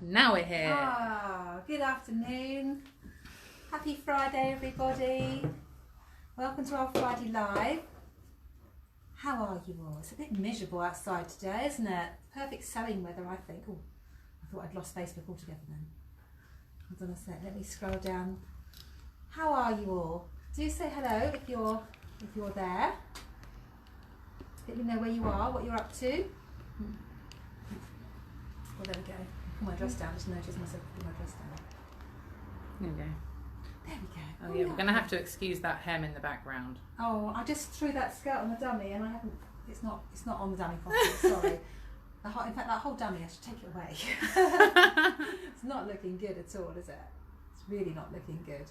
Now we're here. Good afternoon. Happy Friday, everybody. Welcome to our Friday Live. How are you all? It's a bit miserable outside today, isn't it? Perfect sewing weather, I think. Oh, I thought I'd lost Facebook altogether then. Hold on a sec, let me scroll down. How are you all? Do say hello if you're there. Let me know where you are, what you're up to. Oh, there we go. Put my dress down. Just noticed myself put my dress down. There we go. There we go. Oh yeah, we're going to have to excuse that hem in the background. Oh, I just threw that skirt on the dummy and I haven't. It's not on the dummy properly. Sorry. In fact, that whole dummy, I should take it away. It's not looking good at all, is it? It's really not looking good.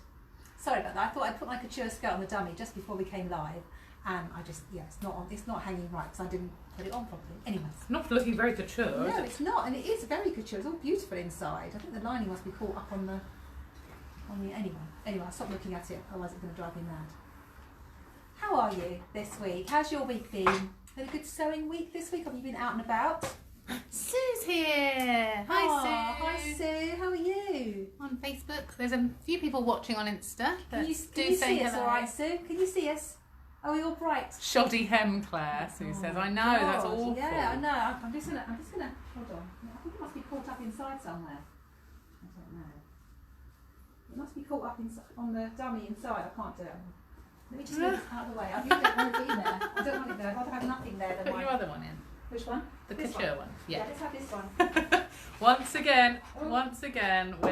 Sorry about that. I thought I'd put my couture skirt on the dummy just before we came live, and I just it's not hanging right because I didn't put it on properly. Anyways, It's not looking very couture. no, it's not, and it is very couture. It's all beautiful inside. I think the lining must be caught up on the anyway. I'll stop looking at it, otherwise it's going to drive me mad. How are you this week? How's your week been? Had a good sewing week this week? Have you been out and about? Sue's here. Hi, Sue. Hi Sue. How are you? On Facebook, there's a few people watching on Insta. Can you see us all right, Sue? Can you see us? Oh, you're bright. Shoddy hem, Claire. Sue says, I know, God. that's awful. Yeah, I know. I'm just gonna. Hold on. I think it must be caught up inside somewhere. I don't know. It must be caught up on the dummy inside. I can't do it. Let me just move it out of the way. I really don't want it in there. I don't want it there. I'd rather have nothing there than Put your other one in. Which one? The This couture one. Yeah. Let's have this one. Once again, we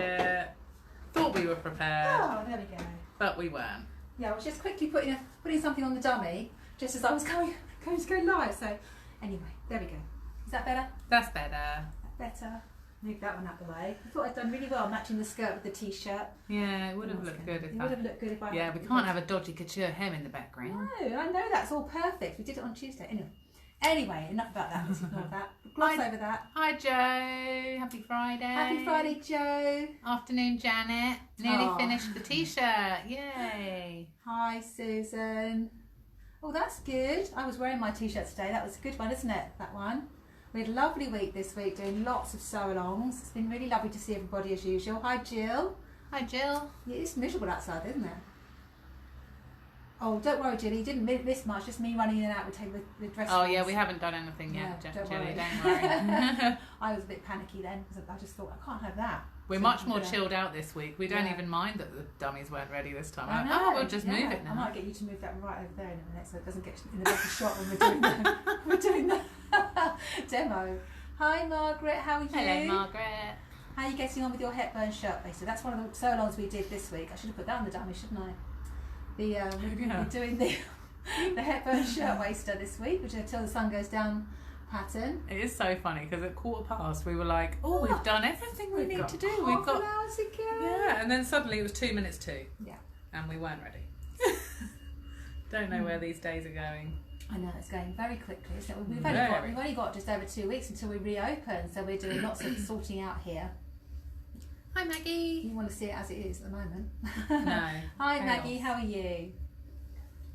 thought we were prepared, Oh, there we go. but we weren't. Yeah, I was just quickly putting something on the dummy just as I was going to go live. So anyway, there we go. Is that better? That's better. Better. Move that one out the way. I thought I'd done really well matching the skirt with the t-shirt. Yeah, it would have looked good if It would have looked good if I. Yeah, we can't have a dodgy couture hem in the background. No, I know that's all perfect. We did it on Tuesday. Anyway, enough about that. Let's ignore that. Gloss over that. Hi, Joe. Happy Friday. Happy Friday, Joe. Afternoon, Janet. Nearly finished the t-shirt. Yay. Hi, Susan. Oh, that's good. I was wearing my t-shirt today. That was a good one, isn't it? That one. We had a lovely week this week doing lots of sew-alongs. It's been really lovely to see everybody as usual. Hi, Jill. Hi, Jill. Yeah, it's miserable outside, isn't it? Oh, don't worry, Jill. You didn't miss much. Just me running in and out with dress. Oh, yeah, we haven't done anything yet, Don't Jilly. worry. Don't worry. I was a bit panicky then because I just thought, I can't have that. We're much more chilled out this week. We don't even mind that the dummies weren't ready this time. I know, we'll just move it now. I might get you to move that right over there in a minute so it doesn't get in the better shot when we're doing the demo. Hi, Margaret. How are you? Hello, Margaret. How are you getting on with your Hepburn shirt, basically? That's one of the sew-alongs we did this week. I should have put that on the dummy, shouldn't I? We're doing the Hepburn shirt waster this week, which is Till the Sun Goes Down pattern. It is so funny because at 1:15 we were like, oh, we've done everything we need to do. Half an hour to go. Yeah, and then suddenly it was 2 minutes to. Yeah. And we weren't ready. Don't know where these days are going. I know, it's going very quickly. So we've only got just over 2 weeks until we reopen, so we're doing lots of sorting out here. Hi, Maggie. You want to see it as it is at the moment? No. Hi, Maggie. How are you?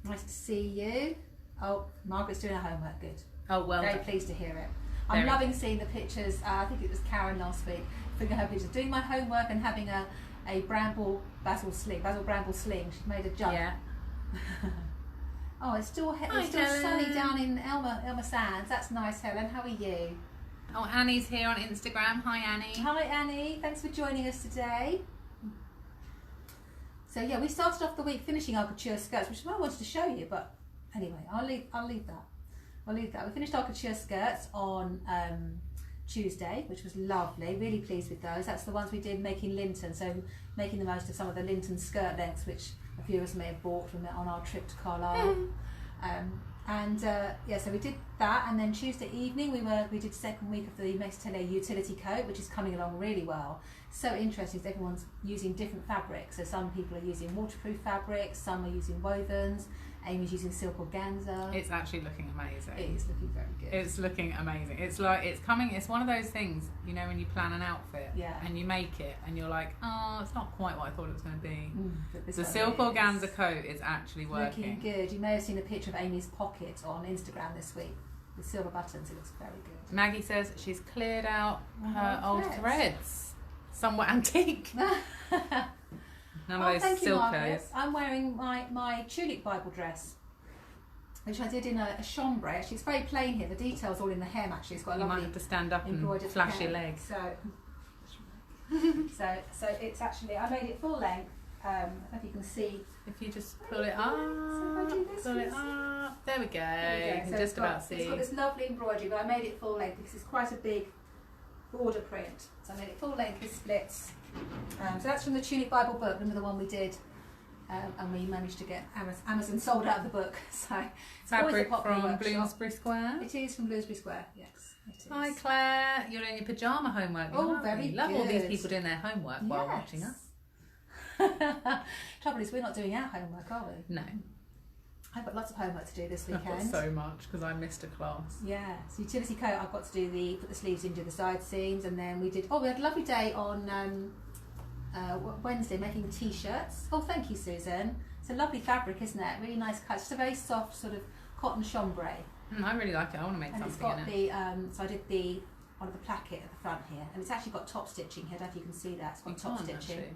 Nice to see you. Oh, Margaret's doing her homework. Good. Oh, well Very done. pleased to hear it. I'm loving seeing the pictures. I think it was Karen last week. Figuring her pictures, doing my homework and having a Basil Bramble sling. She made a jug. Yeah. Oh, it's still Hi, sunny down in Elmer Sands. That's nice, Helen. How are you? Oh, Annie's here on Instagram. Hi, Annie. Hi, Annie. Thanks for joining us today. So yeah, we started off the week finishing our couture skirts, which is what I wanted to show you. But anyway, I'll leave that. We finished our couture skirts on Tuesday, which was lovely. Really pleased with those. That's the ones we did making Linton, so making the most of some of the Linton skirt lengths, which a few of us may have bought from it on our trip to Carlisle. So we did that, and then Tuesday evening we did second week of the Mayfair utility coat, which is coming along really well. So interesting, because everyone's using different fabrics. So some people are using waterproof fabrics, some are using wovens. Amy's using silk organza. It's actually looking amazing. It is looking very good. It's looking amazing. It's like it's one of those things, you know, when you plan an outfit and you make it and you're like, oh, it's not quite what I thought it was going to be. The silk organza coat is actually working. Looking good. You may have seen a picture of Amy's pocket on Instagram this week with silver buttons. It looks very good. Maggie says she's cleared out her old threads. somewhat antique. None of those Silkos. I'm wearing my Tunic Bible dress, which I did in a chambray. Actually, it's very plain here. The detail's all in the hem. Actually, it's got a lovely. You might have to stand up and flash your legs. So it's actually, I made it full length. I don't know if you can see. If you just pull it up, pull it up. There we go. You can just about see. It's got this lovely embroidery, but I made it full length because it's quite a big border print. So I made it full length with splits. So that's from the Tunic Bible book, remember the one we did, and we managed to get Amazon sold out of the book. So it's fabric from Bloomsbury Square. It is from Bloomsbury Square, yes. It is. Hi Claire, you're doing your pyjama homework. Oh, very love good. All these people doing their homework while watching us. Trouble is, we're not doing our homework, are we? No. I've got lots of homework to do this weekend. I've got so much because I missed a class. Yeah, so utility coat, I've got to do put the sleeves in, do the side seams, and then we had a lovely day on Wednesday making t-shirts. Oh, thank you, Susan. It's a lovely fabric, isn't it? Really nice cut. Just a very soft sort of cotton chambray. I really like it. I want to make and something it's got in it. So I did one of the placket at the front here, and it's actually got top stitching here. I don't know if you can see that. It's got top stitching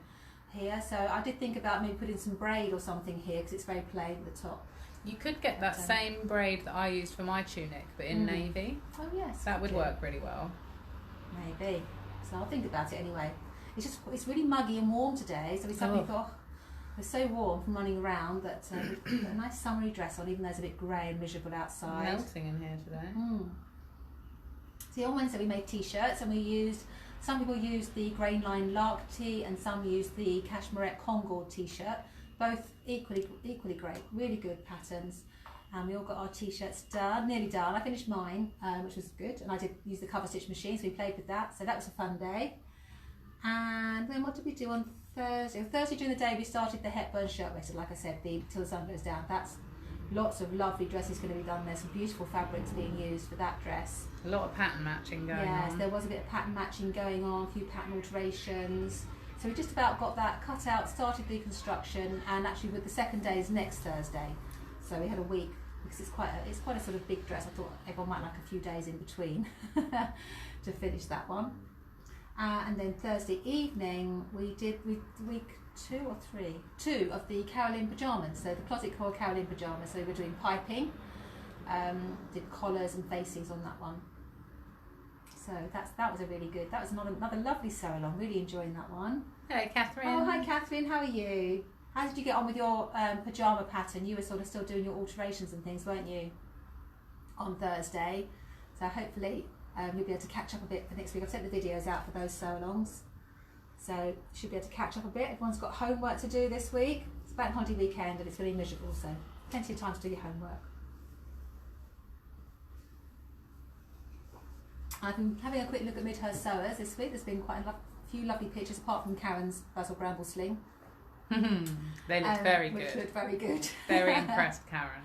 here. So I did think about maybe putting some braid or something here because it's very plain at the top. You could get that same braid that I used for my tunic, but in navy. Oh yes, that would work really well. Maybe. So I'll think about it anyway. It's really muggy and warm today, so we suddenly thought it's so warm from running around that we put a nice summery dress on, even though it's a bit grey and miserable outside. Melting in here today. So on Wednesday we made t-shirts, and some people used the grain line lark tee, and some used the cashmere Concord t-shirt. Both equally great, really good patterns, and we all got our t-shirts done, nearly done. I finished mine, which was good, and I did use the cover stitch machine, so we played with that, so that was a fun day. And then what did we do on Thursday? Thursday during the day we started the Hepburn shirt waist, like I said, till the sun goes down. That's lots of lovely dresses going to be done. There's some beautiful fabrics being used for that dress. A lot of pattern matching going on. Yes, there was a bit of pattern matching going on, a few pattern alterations. So we just about got that cut out, started the construction, and actually with the second day is next Thursday. So we had a week because it's quite a sort of big dress. I thought everyone might like a few days in between to finish that one. And then Thursday evening we did week 2 or 3, 2 of the Caroline pyjamas. So the closet core Caroline pyjamas. So we were doing piping, did collars and facings on that one. So that was a really good. That was another lovely sew along. Really enjoying that one. Hello, Catherine. Oh, hi, Catherine. How are you? How did you get on with your pyjama pattern? You were sort of still doing your alterations and things, weren't you? On Thursday. So hopefully you'll be able to catch up a bit for next week. I've sent the videos out for those sew-alongs. So you should be able to catch up a bit. Everyone's got homework to do this week. It's bank holiday weekend and it's really miserable, so plenty of time to do your homework. I've been having a quick look at Midhurst sewers this week. There's been quite a few lovely pictures, apart from Karen's Basil Bramble sling. They look very good. Which looked very good. Very impressed, Karen.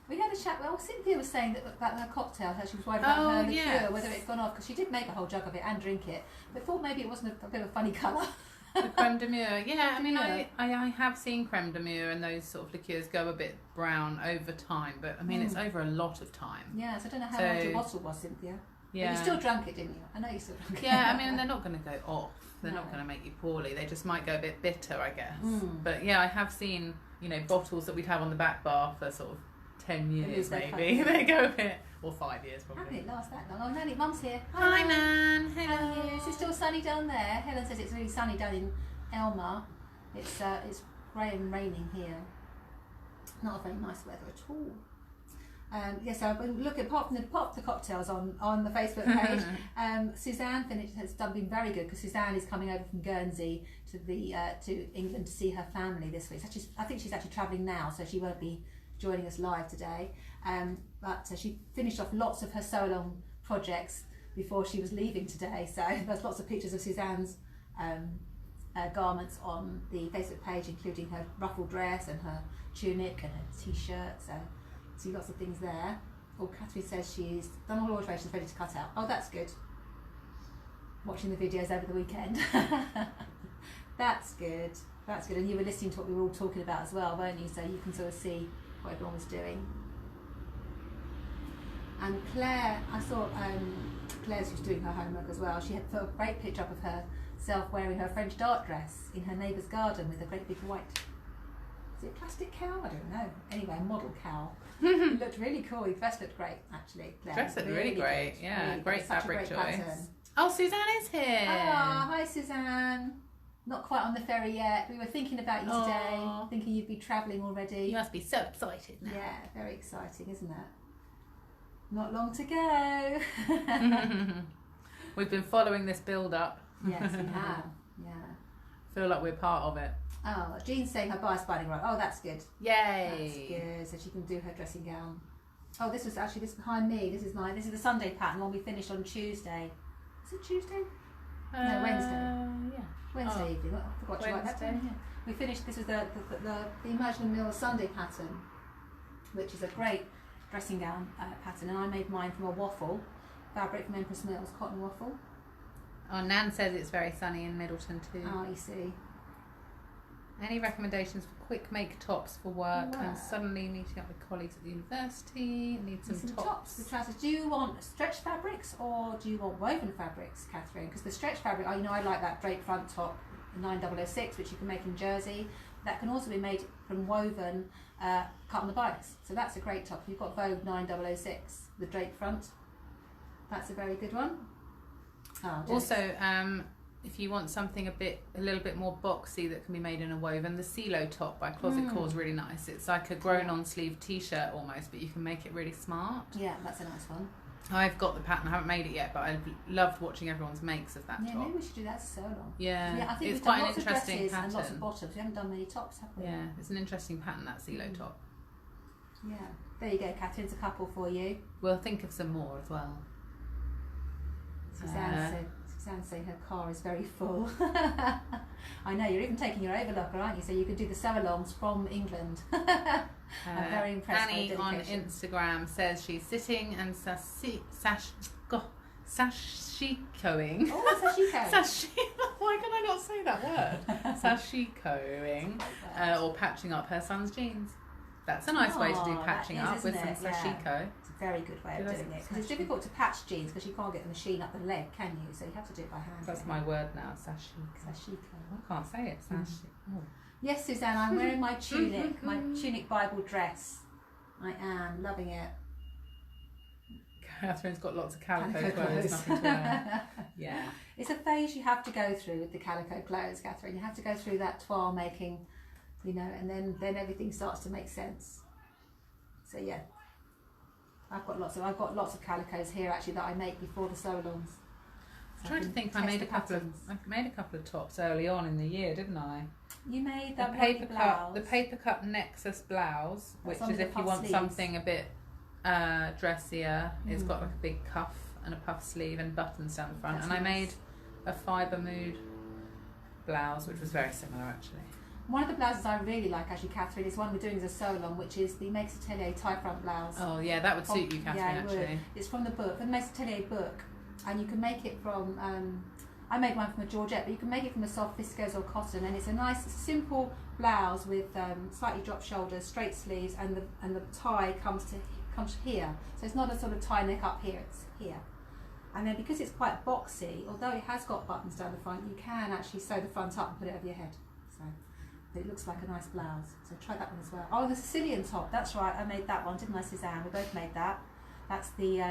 We had a chat. Well, Cynthia was saying about her cocktail, how she was worried about her liqueur, whether it's gone off, because she did make a whole jug of it and drink it, but thought maybe it wasn't a bit of a funny colour. The creme de mure, I mean, I have seen creme de mure and those sort of liqueurs go a bit brown over time, but I mean it's over a lot of time. Yeah, so I don't know how long your bottle was, Cynthia. Yeah. But you still drank it, didn't you? I know you still drank it. Yeah, I mean, they're not going to go off. They're not going to make you poorly. They just might go a bit bitter, I guess. But yeah, I have seen, bottles that we'd have on the back bar for sort of 10 years maybe. They go a bit, or 5 years probably. How can it last that long? Oh, Nanny, Mum's here. Hi, Nan. Hello. How are you? Is it still sunny down there? Helen says it's really sunny down in Elmer. It's grey and raining here. Not a very nice weather at all. So I've been looking, apart from the cocktails on the Facebook page, Suzanne has been very good, because Suzanne is coming over from Guernsey to England to see her family this week. I think she's actually travelling now, so she won't be joining us live today. But she finished off lots of her sew-along projects before she was leaving today. So there's lots of pictures of Suzanne's garments on the Facebook page, including her ruffled dress and her tunic and her t-shirt. So see lots of things there. Oh, Catherine says she's done all her alterations, ready to cut out. Oh, that's good. Watching the videos over the weekend. That's good. That's good. And you were listening to what we were all talking about as well, weren't you? So you can sort of see what everyone was doing. And Claire, I saw Claire's just doing her homework as well. She had put a great picture up of her herself wearing her French dart dress in her neighbour's garden with a great big white, is it plastic cow? I don't know. Anyway, a model cow. It looked really cool. The dress looked great, actually. Dress looked really great. Good. Yeah, really great fabric choice. Pattern. Oh, Suzanne is here. Ah, hi Suzanne. Not quite on the ferry yet. We were thinking about you today, thinking you'd be travelling already. You must be so excited now. Yeah, very exciting, isn't it? Not long to go. We've been following this build-up. Yes, we have. Yeah. Feel like we're part of it. Oh, Jean's saying her bias binding right. Oh, that's good. Yay! That's good. So she can do her dressing gown. Oh, this was actually this behind me. This is the Sunday pattern, one we finished on Tuesday. Is it Tuesday? No, Wednesday. Yeah. Wednesday evening. I forgot to write that down. Yeah. We finished. This was the Imagine Mill Sunday pattern, which is a great dressing gown pattern, and I made mine from a waffle fabric from Empress Mills, cotton waffle. Oh, Nan says it's very sunny in Middleton too. Oh, you see. Any recommendations for quick make tops for work? I'm suddenly meeting up with colleagues at the university. Need some tops. The trousers. Do you want stretch fabrics or do you want woven fabrics, Catherine? Because the stretch fabric, I like that drape front top, 9006, which you can make in jersey. That can also be made from woven cut on the bikes. So that's a great top. You've got Vogue 9006, the drape front. That's a very good one. Oh, also, if you want something a little bit more boxy that can be made in a woven, the Ceilo top by Closet Core is really nice. It's like a grown-on sleeve t-shirt almost, but you can make it really smart. Yeah, that's a nice one. I've got the pattern. I haven't made it yet, but I've loved watching everyone's makes of that top. Yeah, maybe we should do that so long. Yeah, I think it's we've quite done an lots interesting of dresses pattern. and lots of bottoms. We haven't done many tops, have we? Yeah, it's an interesting pattern, that Ceilo top. Yeah, there you go, Catherine's a couple for you. We'll think of some more as well. Suzanne's saying her car is very full. I know, you're even taking your Overlocker, aren't you? So you can do the sew-alongs from England. I'm very impressed. Annie on Instagram says she's sitting and sashikoing. Oh, sashiko. Why can I not say that word? Sashikoing, or patching up her son's jeans. That's a nice way to do patching up with some sashiko. Yeah. It's a very good way of doing it. Because it's difficult to patch jeans because you can't get the machine up the leg, can you? So you have to do it by hand. That's my word now, sashiko. I can't say it, sashiko. Oh. Yes, Suzanne, I'm wearing my tunic, my tunic Bible dress. I am loving it. Catherine's got lots of calico clothes, nothing to wear. Yeah. It's a phase you have to go through with the calico clothes, Catherine. You have to go through that toile making, and then everything starts to make sense. So yeah, I've got lots of calicos here actually that I make before the sew-alongs. I'm trying to think. I made a couple of tops early on in the year, didn't I? You made the paper cut Nexus blouse, which is if you want something a bit dressier. It's got like a big cuff and a puff sleeve and buttons down the front. I made a fibre mood blouse, which was very similar actually. One of the blouses I really like actually, Catherine, is one we're doing as a sew-along, which is the Makes Atelier tie front blouse. Oh yeah, that would suit you, Catherine, actually. Would. It's from the book, the Makes Atelier book, and you can make it from, I made one from a Georgette, but you can make it from a soft viscose or cotton, and it's a nice, simple blouse with slightly dropped shoulders, straight sleeves, and the tie comes here. So it's not a sort of tie neck up here, it's here. And then because it's quite boxy, although it has got buttons down the front, you can actually sew the front up and put it over your head. So it looks like a nice blouse. So try that one as well. Oh, the Sicilian top, that's right, I made that one, didn't I, Suzanne? We both made that. That's the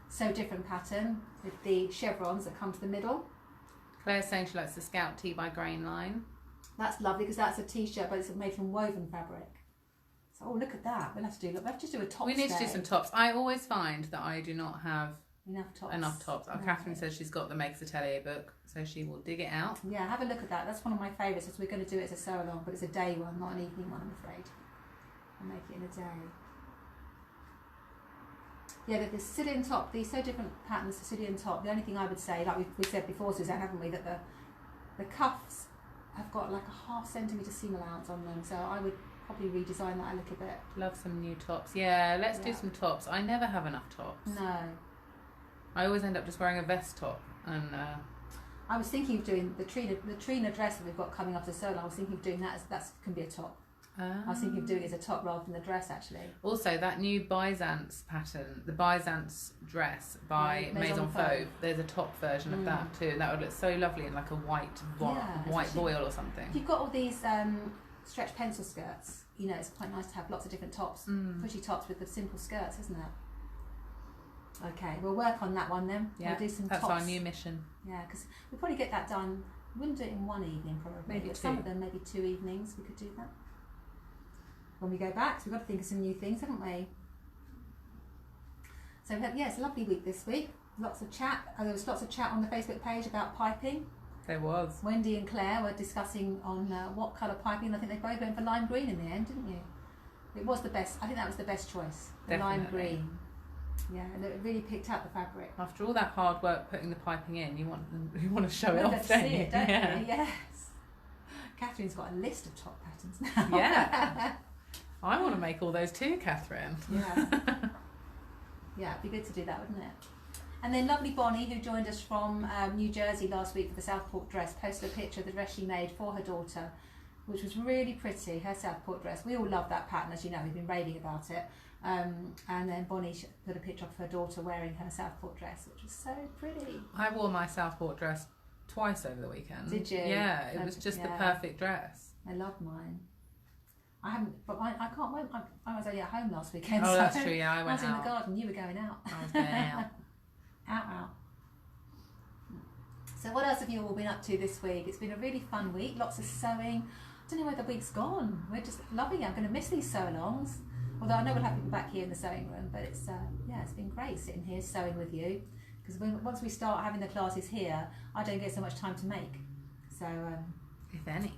So Different pattern with the chevrons that come to the middle. Claire's saying she likes the Scout Tee by Grain Line. That's lovely because that's a t-shirt, but it's made from woven fabric. So, oh, look at that. We'll have to just do a top. We need to do some tops. I always find that I do not have enough tops. Oh, Catherine says she's got the Makes Atelier book, so she will dig it out. Yeah, have a look at that. That's one of my favourites. We're going to do it as a sew-along, but it's a day one, not an evening one, I'm afraid. I'll make it in a day. Yeah, the Sicilian top, the So Different pattern, Sicilian top, the only thing I would say, like we said before, Suzanne, haven't we, that the cuffs have got like a 0.5 centimetre seam allowance on them, so I would probably redesign that a little bit. Love some new tops. Yeah, let's do some tops. I never have enough tops. No. I always end up just wearing a vest top, and I was thinking of doing the Trina dress that we've got coming up to sew. I was thinking of doing that can be a top. I was thinking of doing it as a top rather than the dress, actually. Also, that new Byzance pattern, the Byzance dress by Maison Fauve, there's a top version of that too. That would look so lovely in like a white voile or something. You've got all these stretch pencil skirts. You know, it's quite nice to have lots of different tops, pretty tops with the simple skirts, isn't it? Okay, we'll work on that one then. Yeah, we'll do some that's tops. our new mission. Yeah, because we'll probably get that done. We wouldn't do it in one evening, probably. Maybe but two. Some of them, maybe 2 evenings, we could do that. When we go back, so we've got to think of some new things, haven't we? So it's a lovely week this week. Lots of chat. There was lots of chat on the Facebook page about piping. There was. Wendy and Claire were discussing on what colour piping. I think they both went for lime green in the end, didn't you? It was the best. I think that was the best choice. The lime green. Yeah, and it really picked up the fabric. After all that hard work putting the piping in, you want to show it off, don't you? Don't you? Yes. Catherine's got a list of top patterns now. Yeah. I want to make all those too, Catherine. Yeah. Yeah, it'd be good to do that, wouldn't it? And then lovely Bonnie, who joined us from New Jersey last week for the Southport dress, posted a picture of the dress she made for her daughter, which was really pretty, her Southport dress. We all love that pattern, as you know, we've been raving about it. And then Bonnie put a picture of her daughter wearing her Southport dress, which was so pretty. I wore my Southport dress twice over the weekend. Did you? Yeah, it was just the perfect dress. I love mine. I haven't, but I can't wait. I was only at home last weekend. Oh, so that's true, yeah, I went was in out. the garden, you were going out. I was going out. Out. So what else have you all been up to this week? It's been a really fun week, lots of sewing. I don't know where the week's gone. We're just loving it. I'm going to miss these sew-alongs. Although I know we'll have people back here in the sewing room, but it's been great sitting here sewing with you. Because once we start having the classes here, I don't get so much time to make. So, if any.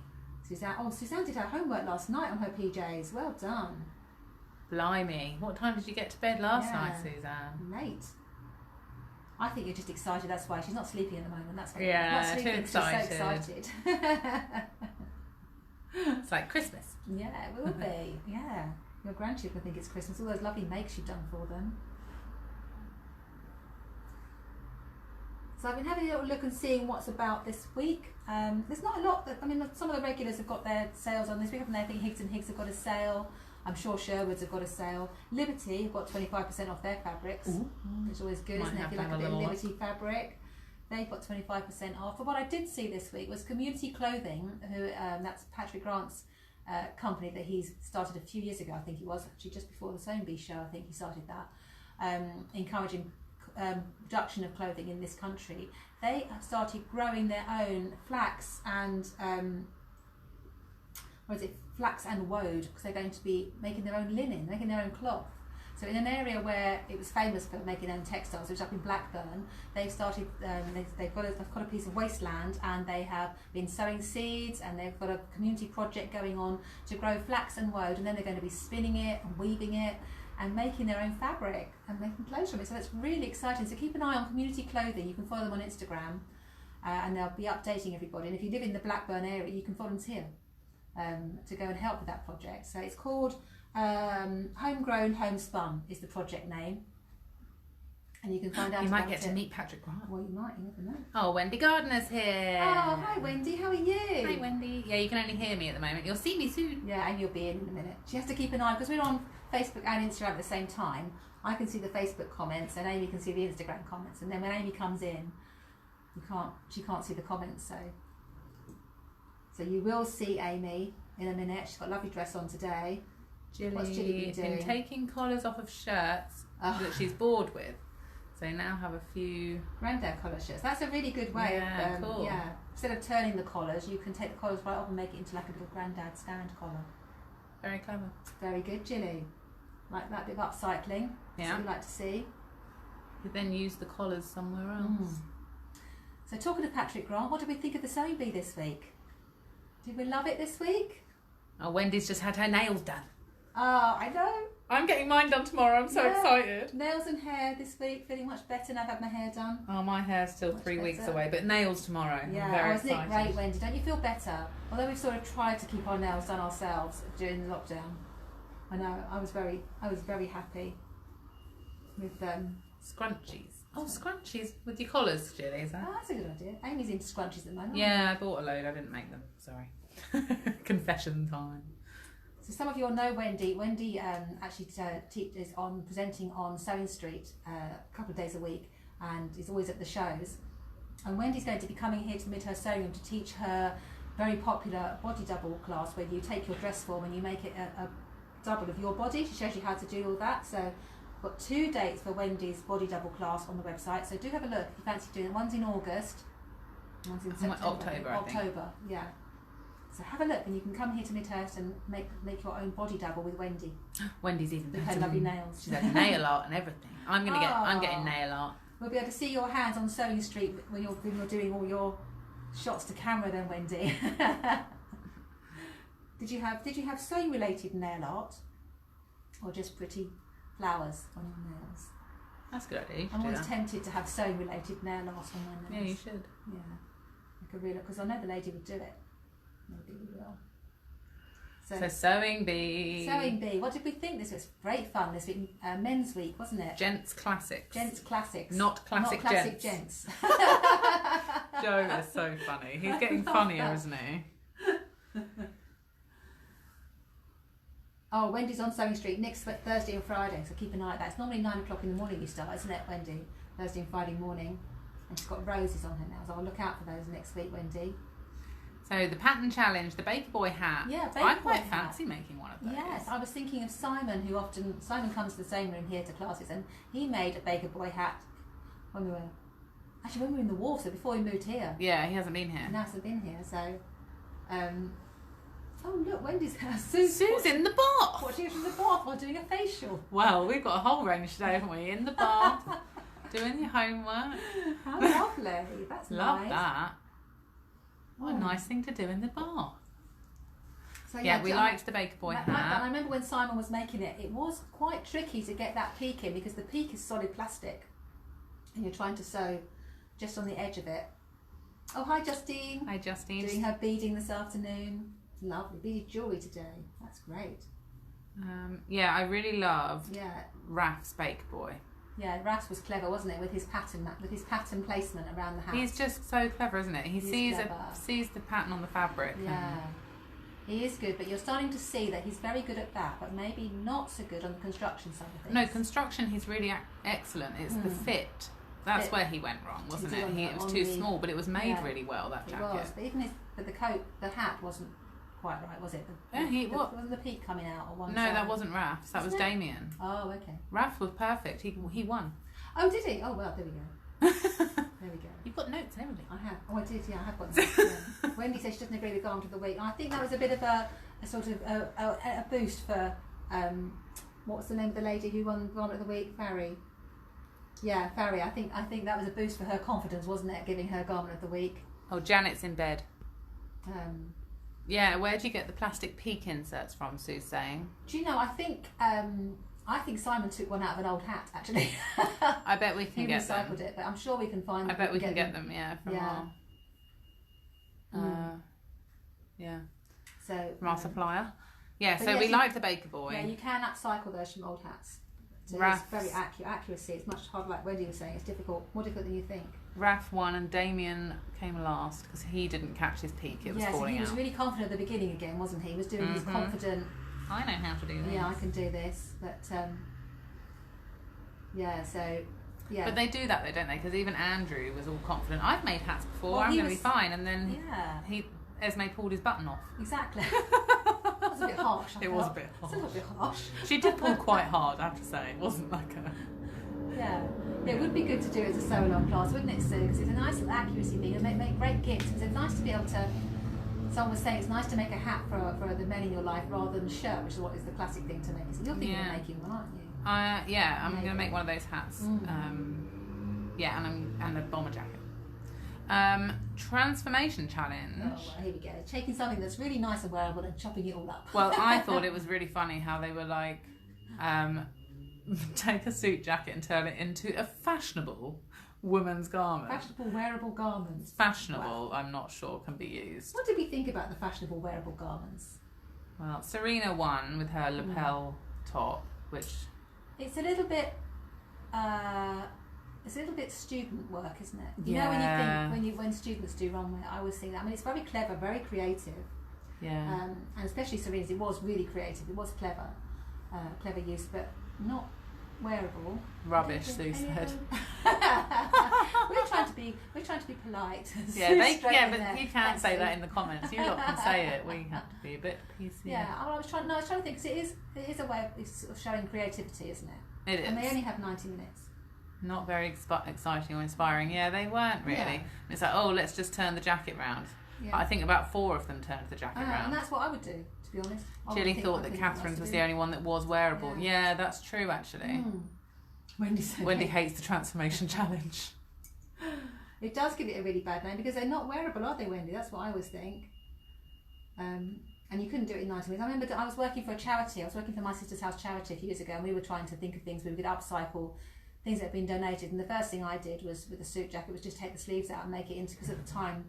Suzanne did her homework last night on her PJs. Well done. Blimey. What time did you get to bed last night, Suzanne? Late. I think you're just excited, that's why. She's not sleeping at the moment. That's why. Yeah, not sleeping, too excited. She's so excited. It's like Christmas. Yeah, it will be. Yeah. Your grandchildren think it's Christmas. All those lovely makes you've done for them. So I've been having a little look and seeing what's about this week. There's not a lot. Some of the regulars have got their sales on this week. I think Higgs and Higgs have got a sale. I'm sure Sherwood's have got a sale. Liberty have got 25% off their fabrics, which is always good, isn't it? If you like a bit of Liberty fabric, they've got 25% off. But what I did see this week was Community Clothing, who that's Patrick Grant's company that he's started a few years ago. I think it was actually just before the Sewing Bee show. I think he started that, encouraging production of clothing in this country. They have started growing their own flax and flax and woad, because they're going to be making their own linen, making their own cloth. So in an area where it was famous for making their own textiles, which is up in Blackburn, they've started. They've got a piece of wasteland, and they have been sowing seeds, and they've got a community project going on to grow flax and woad, and then they're going to be spinning it and weaving it and making their own fabric and making clothes from it. So that's really exciting. So keep an eye on Community Clothing. You can follow them on Instagram, and they'll be updating everybody. And if you live in the Blackburn area, you can volunteer to go and help with that project. So it's called Homegrown Homespun is the project name, and you can find out. You might get to meet Patrick Grant. Well, you might. You never know. Oh, Wendy Gardner's here. Oh, hi Wendy. How are you? Hi Wendy. Yeah, you can only hear me at the moment. You'll see me soon. Yeah, and you'll be in a minute. She has to keep an eye, because we're on Facebook and Instagram at the same time. I can see the Facebook comments, and Amy can see the Instagram comments. And then when Amy comes in, she can't see the comments. So you will see Amy in a minute. She's got a lovely dress on today. What's Jilly been doing? Been taking collars off of shirts that she's bored with. So now have a few granddad collar shirts. That's a really good way. Yeah, cool. Yeah. Instead of turning the collars, you can take the collars right off and make it into like a little granddad stand collar. Very clever. Very good, Jilly. Like that bit of upcycling. Yeah. That's what we like to see. You then use the collars somewhere else. So talking of Patrick Grant, what did we think of the Sewing Bee this week? Did we love it this week? Oh, Wendy's just had her nails done. Oh, I know. I'm getting mine done tomorrow. I'm so excited. Nails and hair this week, feeling much better now I've had my hair done. Oh, my hair's still much 3 weeks away, but nails tomorrow. Yeah, I'm very isn't it great, Wendy? Don't you feel better? Although we've sort of tried to keep our nails done ourselves during the lockdown. I know. I was very happy with scrunchies. Oh, scrunchies with your collars, Jilly, is that? Oh, that's a good idea. Amy's into scrunchies at the moment. Yeah, I bought a load. I didn't make them. Sorry. Confession time. So some of you all know Wendy. Wendy actually is presenting on Sewing Street a couple of days a week, and is always at the shows. And Wendy's going to be coming here to Midhurst Sewing Room to teach her very popular body double class, where you take your dress form and you make it a double of your body. She shows you how to do all that. So we've got 2 dates for Wendy's body double class on the website. So do have a look if you fancy doing it. One's in August, one's in September. October, I think. October, yeah. So have a look, and you can come here to Midhurst and make your own body double with Wendy. Wendy's even with her lovely nails. She's had nail art and everything. I'm getting nail art. We'll be able to see your hands on Sewing Street when you're doing all your shots to camera then, Wendy. Did you have sewing related nail art, or just pretty flowers on your nails? That's a good idea. I'm always tempted to have sewing related nail art on my nails. Yeah, you should. Yeah, like a real, because I know the lady would do it. Maybe we will. So Sewing Bee. Sewing Bee. What did we think this was? Great fun this week. Men's week, wasn't it? Gents Classics. Gents Classics. Not classic gents. Joe is so funny. He's getting funnier, isn't he? Oh, Wendy's on Sewing Street next Thursday and Friday, so keep an eye on that. It's normally 9 o'clock in the morning you start, isn't it, Wendy? Thursday and Friday morning. And she's got roses on her nails. I'll look out for those next week, Wendy. So the pattern challenge, the Baker Boy hat. Yeah, Baker I Boy quite hat. fancy making one of those. Yes, I was thinking of Simon, Simon comes to the sewing room here to classes, and he made a Baker Boy hat when we were in the Wharf, so before we moved here. Yeah, he hasn't been here. He hasn't been here, so. Oh look, Wendy's Sue's in the bath. Watching it from the bath while doing a facial. Well, we've got a whole range today, haven't we? In the bath, doing your homework. How lovely! That's Love nice. that. What a nice thing to do in the bath. So yeah, we liked the Baker Boy hat. And I remember when Simon was making it, it was quite tricky to get that peak in because the peak is solid plastic, and you're trying to sew just on the edge of it. Oh, hi Justine. Hi Justine. Doing her beading this afternoon. Lovely beaded jewellery today. That's great. Yeah, I really loved Raf's Baker Boy. Yeah, Raf was clever, wasn't it, with his pattern placement around the hat. He's just so clever, isn't it? He sees the pattern on the fabric. Yeah, he is good, but you're starting to see that he's very good at that, but maybe not so good on the construction side of things. No, construction he's really excellent. It's the fit. That's where he went wrong, wasn't it? It was too small, but it was made really well, that jacket. It was, but even the coat, the hat wasn't quite right, was it? Wasn't the peak coming out on one side? No, that wasn't Raf's. That was Damien. Oh, okay. Raf was perfect. He won. Oh, did he? Oh, well, there we go. There we go. You've got notes and everything. I have. Oh, I did. Yeah, I have got notes. Yeah. Wendy says she doesn't agree with Garment of the Week. And I think that was a bit of a sort of a boost for what's the name of the lady who won Garment of the Week? Farry. Yeah, Farry. I think that was a boost for her confidence, wasn't it? Giving her Garment of the Week. Oh, Janet's in bed. Yeah, where do you get the plastic peak inserts from, Sue's saying? Do you know, I think Simon took one out of an old hat, actually. I bet we can get them. He recycled it, but I'm sure we can find them. I bet we can get them, from our supplier. Yeah, so we like the Baker Boy. Yeah, you can upcycle those from old hats. So it's very accuracy. It's much harder, like Wendy was saying, it's difficult, more difficult than you think. Raf won and Damien came last because he didn't catch his peak. It was falling out. So he was really confident at the beginning again, wasn't he? He was doing his confident. I know how to do this. Yeah, I can do this, but But they do that though, don't they? Because even Andrew was all confident. I've made hats before. I'm going to be fine, and then Esme pulled his button off. Exactly. That was a bit harsh. It was a bit harsh. It's a little bit harsh. She did pull quite hard, I have to say. It wasn't like a. Yeah, it would be good to do it as a sew-along class, wouldn't it, Sue? Because it's a nice little accuracy thing and make great gifts. Because it's nice to be able to. Someone was saying it's nice to make a hat for the men in your life rather than a shirt, which is what is the classic thing to make. So you're thinking of making one, aren't you? I'm going to make one of those hats. And a bomber jacket. Transformation challenge. Oh, well, here we go. Taking something that's really nice and wearable and chopping it all up. Well, I thought it was really funny how they were like, take a suit jacket and turn it into a fashionable woman's garment. Fashionable wearable garments. Fashionable, wow. I'm not sure can be used. What did we think about the fashionable wearable garments? Well, Serena won with her lapel top, which it's a little bit student work, isn't it? You know, when you think when students do runway, I always think that. I mean, it's very clever, very creative. Yeah. And especially Serena's, it was really creative. It was clever use, but not wearable. Rubbish, Sue said. We're trying to be polite. But you can say that in the comments. You lot can say it. We have to be a bit PC. Yeah, I was trying to think, because it is a way of sort of showing creativity, isn't it? It is. And they only have 90 minutes. Not very exciting or inspiring. Yeah, they weren't really. Yeah. It's like, oh, let's just turn the jacket round. Yeah. I think about 4 of them turned the jacket round. And that's what I would do, to be honest. Jilly thought that Catherine's was the only one that was wearable. Yeah, that's true, actually. Wendy hates the transformation challenge. It does give it a really bad name, because they're not wearable, are they, Wendy? That's what I always think. And you couldn't do it in 90 minutes. I remember that I was working for a charity. I was working for my sister's house charity a few years ago, and we were trying to think of things where we could upcycle things that had been donated. And the first thing I did was, with a suit jacket, was just take the sleeves out and make it into, because at the time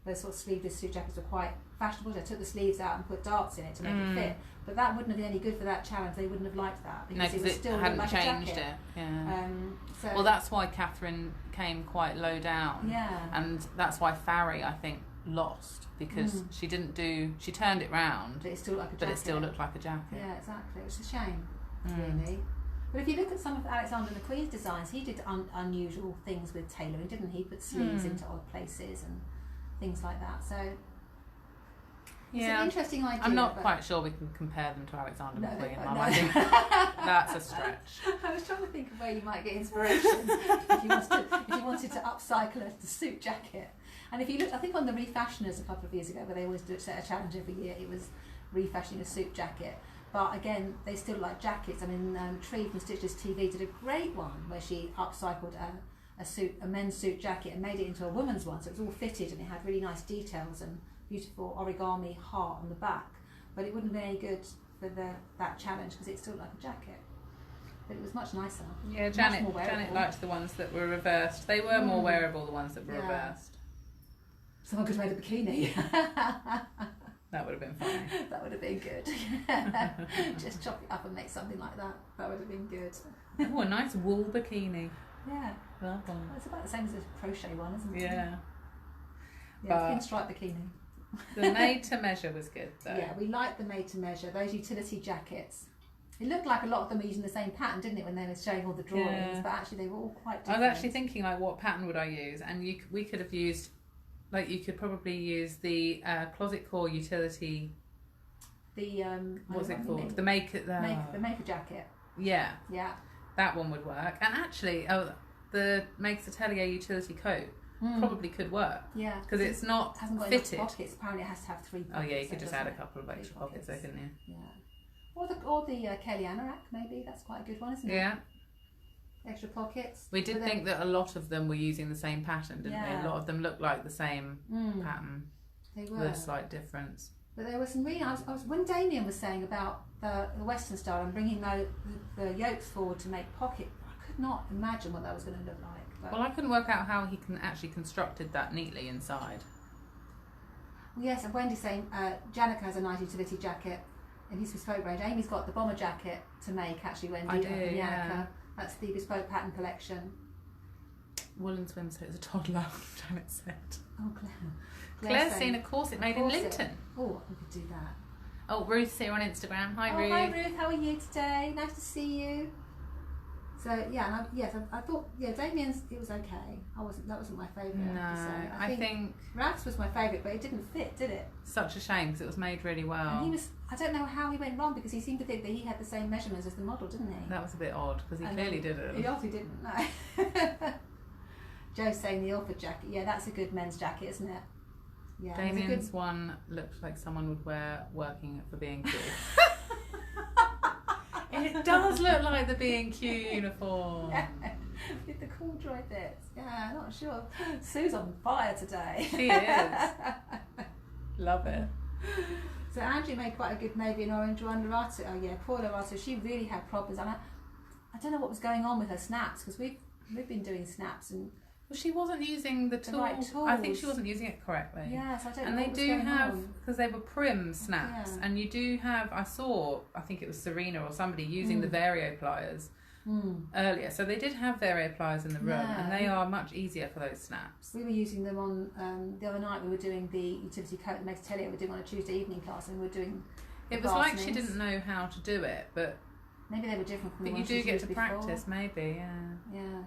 those sort of sleeveless suit jackets were quite fashionable. So I took the sleeves out and put darts in it to make it fit. But that wouldn't have been any good for that challenge. They wouldn't have liked that, because it was still hadn't like changed a jacket. it. Yeah. So well, that's why Catherine came quite low down. Yeah. And that's why Farry, I think, lost, because she turned it round, but it still looked like a jacket. But it still looked like a jacket. Yeah, exactly. It's a shame, really. But if you look at some of Alexander McQueen's designs, he did unusual things with tailoring, didn't he? Put sleeves into odd places and things like that. So it's an interesting idea. I'm not quite sure we can compare them to Alexander McQueen. No. I think that's a stretch. I was trying to think of where you might get inspiration if you wanted to upcycle a suit jacket. And if you look, I think on the Refashioners a couple of years ago, where they always set a challenge every year, it was refashioning a suit jacket. But again, they still like jackets. I mean, Tree from Stitches TV did a great one where she upcycled a men's suit jacket and made it into a woman's one. So it was all fitted and it had really nice details and beautiful origami heart on the back. But it wouldn't have been any good for that challenge, because it still looked like a jacket. But it was much nicer. Yeah, Janet liked the ones that were reversed. They were more wearable, the ones that were reversed. Someone could have made a bikini. That would have been funny. That would have been good. Just chop it up and make something like that. That would have been good. Oh, a nice wool bikini. Yeah. That one. It's about the same as a crochet one, isn't it? Yeah. Yeah, pinstripe bikini. The made to measure was good though. Yeah, we liked the made to measure, those utility jackets. It looked like a lot of them were using the same pattern, didn't it, when they were showing all the drawings, but actually they were all quite different. I was actually thinking, like, what pattern would I use? And we could have used, like, you could probably use the Closet Core utility. The what's it called? The maker jacket. Yeah. Yeah. That one would work. And actually, the Makes Atelier utility coat probably could work. Yeah. Because it's not fitted. Pockets. Apparently, it has to have 3 pockets. Oh yeah, you could just add a couple of extra pockets there, couldn't you? Yeah. Or the Kelly Anorak, maybe. That's quite a good one, isn't it? Yeah. Extra pockets. We did think that a lot of them were using the same pattern, didn't we? A lot of them looked like the same pattern. They were. With a slight difference. But there was some really nice. When Damien was saying about the Western style and bringing the yokes forward to make pocket, I could not imagine what that was going to look like. But well, I couldn't work out how he can actually constructed that neatly inside. Well, yes, and Wendy's saying Janica has a nice utility jacket in his bespoke range. Amy's got the bomber jacket to make, actually, Wendy. I do, yeah. That's the bespoke pattern collection. Woolen swimsuit as a toddler, Janet said. Oh, Claire's seen a corset made in Linton. Oh, we could do that. Oh, Ruth's here on Instagram. Hi, Ruth. Hi, Ruth. How are you today? Nice to see you. So yeah, I thought Damien's, it was okay. That wasn't my favourite. No, I think Raf's was my favourite, but it didn't fit, did it? Such a shame, because it was made really well. And I don't know how he went wrong, because he seemed to think that he had the same measurements as the model, didn't he? That was a bit odd, because he clearly didn't. He obviously didn't. No. Joe's saying the Ilford jacket. Yeah, that's a good men's jacket, isn't it? Yeah. Damien's one looked like someone would wear working for B&Q. It does look like the B&Q uniform. Yeah. With the corduroy bits. Yeah, not sure. Sue's on fire today. She is. Love it. So Andrew made quite a good navy and orange one. Lorato, oh yeah, poor Lorato. She really had problems. And I don't know what was going on with her snaps, because we've been doing snaps and. Well, she wasn't using the right tools. I think she wasn't using it correctly. Yes, I don't know. And what they do have, because they were prim snaps, yeah. and you do have. I think it was Serena or somebody using the Vario pliers, earlier. So they did have their ear pliers in the room, and they are much easier for those snaps. We were using them on, the other night we were doing the utility coat that makes Atelier, we were doing on a Tuesday evening class, and we were doing it was like she didn't know how to do it, but maybe they were different from the but ones you do get to before. practice, maybe, Yeah.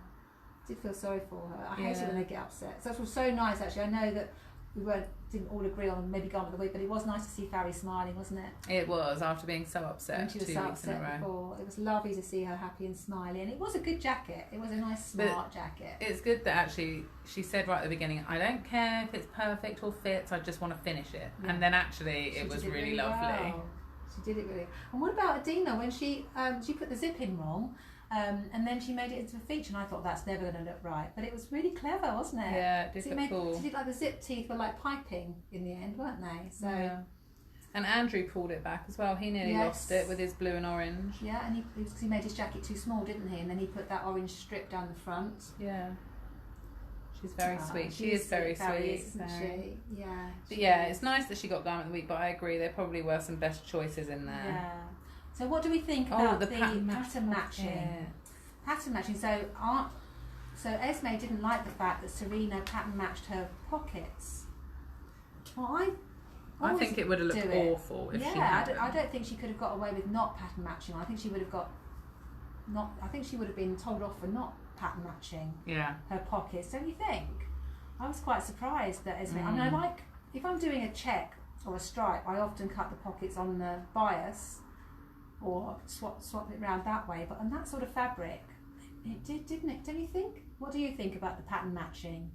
I did feel sorry for her. I hate it when they get upset. So it was so nice, actually. I know that we didn't all agree on maybe Garment of the Week, but it was nice to see Farry smiling, wasn't it? It was, after being so upset when she was 2 so weeks in a upset row. before. It was lovely to see her happy and smiling. It was a good jacket. It was a nice, smart jacket. It's good that actually she said right at the beginning, I don't care if it's perfect or fits, I just want to finish it. Yeah. And then actually it was really lovely. Well. She did it really. And what about Adina when she put the zip in wrong? And then she made it into a feature, and I thought that's never going to look right. But it was really clever, wasn't it? Yeah, it did look cool. She did like the zip teeth were like piping in the end, weren't they? So. Yeah. And Andrew pulled it back as well. He nearly lost it with his blue and orange. Yeah, and he made his jacket too small, didn't he? And then he put that orange strip down the front. Yeah. She's very sweet. She is very sweet. Isn't she? Yeah. But yeah, it's nice that she got Garment of the Week, but I agree there probably were some best choices in there. Yeah. So what do we think about the pattern matching? Yeah. Pattern matching. So Esme didn't like the fact that Serena pattern matched her pockets. Well, I think it would have looked awful if she had. I don't think she could have got away with not pattern matching. I think she would have been told off for not pattern matching her pockets. Don't you think? I was quite surprised that Esme. I mean, I like if I'm doing a check or a stripe, I often cut the pockets on the bias or swap it around that way. But on that sort of fabric, it did, didn't it? Don't you think? What do you think about the pattern matching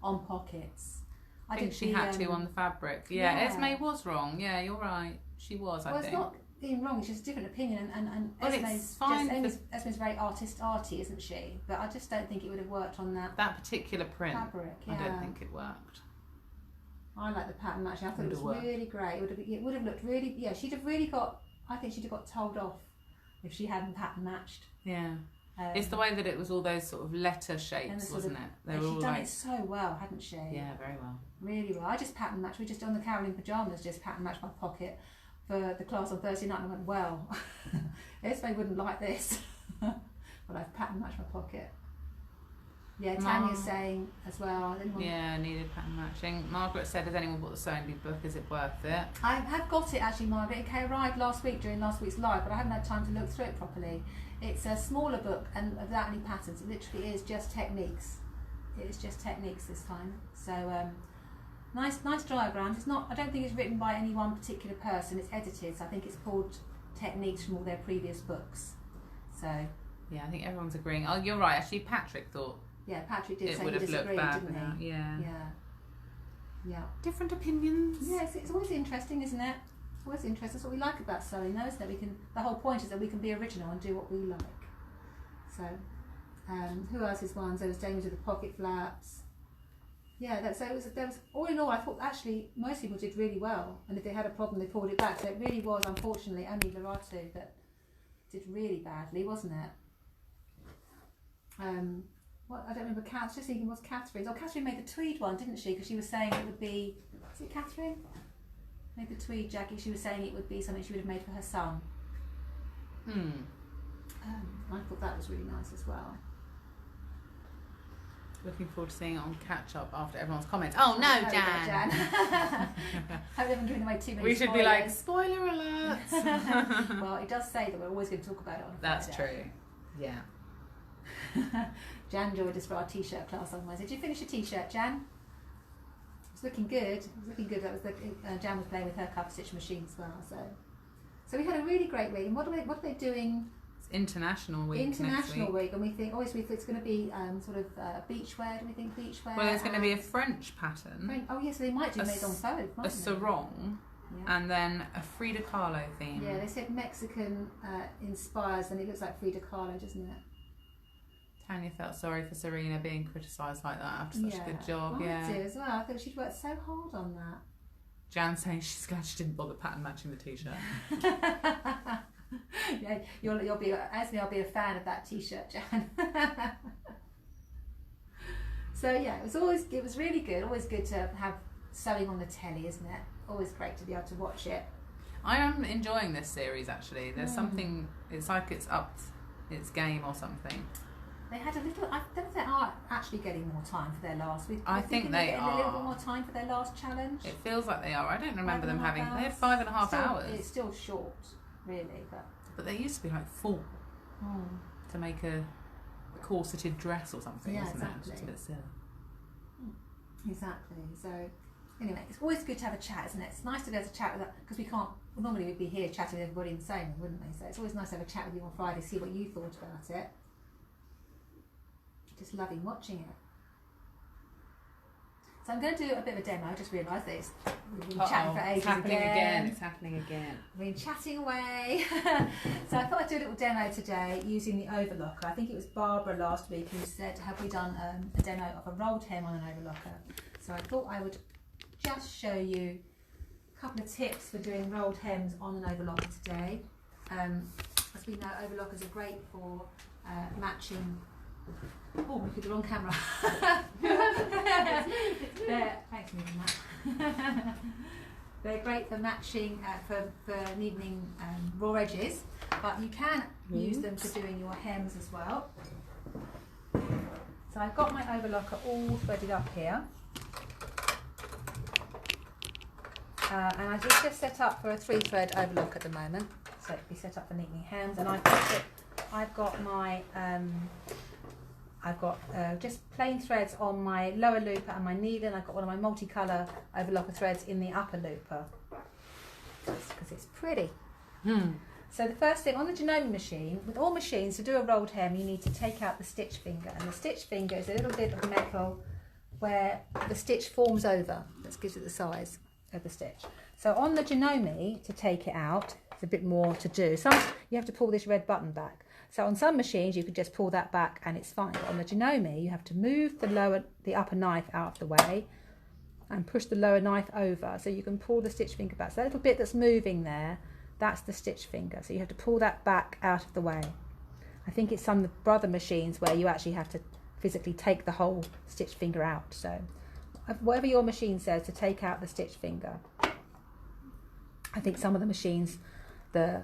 on pockets? I think she had to on the fabric. Yeah, Esme was wrong. Yeah, you're right. She was, I think. It's not being wrong, it's just a different opinion. And well, Esme's very arty, isn't she? But I just don't think it would have worked on that particular print. Fabric, I don't think it worked. I like the pattern matching. I thought it was really great. It would have looked really, she'd have really got, I think she'd have got told off if she hadn't pattern matched. Yeah. It's the way that it was all those sort of letter shapes, wasn't it? They were all done it so well, hadn't she? Yeah, very well. Really well. I just pattern matched. We just on the Caroline pyjamas just pattern matched my pocket for the class on Thursday night, and I went, well, Esme wouldn't like this, but I've pattern matched my pocket. Yeah, Tanya's saying as well. Needed pattern matching. Margaret said, has anyone bought the Sewing Bee book? Is it worth it? I have got it actually, Margaret. It arrived last week during last week's live, but I haven't had time to look through it properly. It's a smaller book and without any patterns. It literally is just techniques. It is just techniques this time. So nice diagrams. It's not. I don't think it's written by any one particular person. It's edited. So I think it's pulled techniques from all their previous books. So yeah, I think everyone's agreeing. Oh, you're right. Actually, Patrick thought. Yeah, Patrick did it say would he have disagreed, looked bad didn't he? Yeah. Different opinions. Yeah, it's always interesting, isn't it? Always interesting. That's what we like about sewing, though, isn't it? The whole point is that we can be original and do what we like. So, who else's ones? There was James with the pocket flaps. Yeah, there was all in all. I thought actually most people did really well, and if they had a problem, they pulled it back. So it really was, unfortunately, only Veratu that did really badly, wasn't it? What I don't remember. I was just thinking, was Catherine's? Oh, Catherine made the tweed one, didn't she? Because she was saying it would be. Is it Catherine? Made the tweed jacket. She was saying it would be something she would have made for her son. I thought that was really nice as well. Looking forward to seeing it on catch up after everyone's comments. Oh no, Jan! Hope they haven't given away too many. We should be like spoiler alerts. Well, it does say that we're always going to talk about it on That's Friday. True. Yeah. Jan joined us for our t-shirt class on Wednesday. Did you finish your t-shirt, Jan? It's looking good. That was Jan was playing with her cover stitch machine as well. So we had a really great week. And what are they doing? It's International Week. International Week, and we think it's going to be sort of beachwear. Do we think beachwear? Well, there's going to be a French pattern. Oh yes, so they might do made on faux. A sarong. Yeah. And then a Frida Kahlo theme. Yeah, they said Mexican inspires, and it looks like Frida Kahlo, doesn't it? Tanya felt sorry for Serena being criticised like that after such a good job. I do as well. I thought she'd worked so hard on that. Jan saying she's glad she didn't bother pattern matching the t-shirt. Yeah, you'll be Esme. I'll be a fan of that t-shirt, Jan. So yeah, it was really good. Always good to have sewing on the telly, isn't it? Always great to be able to watch it. I am enjoying this series actually. There's something. It's like it's upped its game or something. They had a little. I don't know if they are actually getting more time for their last. I think they are. A little bit more time for their last challenge. It feels like they are. I don't remember them having. Hours. They had 5.5 hours. It's still short, really, but they used to be like 4 to make a corseted dress or something. Yeah, wasn't exactly. It? It's a bit silly. Exactly. So, anyway, it's always good to have a chat, isn't it? It's nice to be able to chat with that because we can't. Well, normally we'd be here chatting with everybody in the same, wouldn't we? So it's always nice to have a chat with you on Friday, see what you thought about it. Just loving watching it. So I'm going to do a bit of a demo. I just realised that we've been chatting for ages. It's happening again. We've been chatting away. So I thought I'd do a little demo today using the Overlocker. I think it was Barbara last week who said, have we done a demo of a rolled hem on an Overlocker? So I thought I would just show you a couple of tips for doing rolled hems on an Overlocker today. As we know, Overlockers are great for matching. Oh, look at the wrong camera. Thanks for moving that. They're great for matching, for needling raw edges, but you can use them for doing your hems as well. So I've got my Overlocker all threaded up here. And I just set up for a 3-thread overlock at the moment. So it'll be set up for needling hems, and I've got my just plain threads on my lower looper and my needle, and I've got one of my multicolour overlocker threads in the upper looper because it's pretty. So the first thing, on the Janome machine, with all machines, to do a rolled hem you need to take out the stitch finger, and the stitch finger is a little bit of metal where the stitch forms over. That gives it the size of the stitch. So on the Janome, to take it out, it's a bit more to do. You have to pull this red button back. So on some machines you could just pull that back and it's fine. But on the Janome you have to move the upper knife out of the way and push the lower knife over so you can pull the stitch finger back. So that little bit that's moving there, that's the stitch finger. So you have to pull that back out of the way. I think it's some of the brother machines where you actually have to physically take the whole stitch finger out. So whatever your machine says to take out the stitch finger. I think some of the machines, like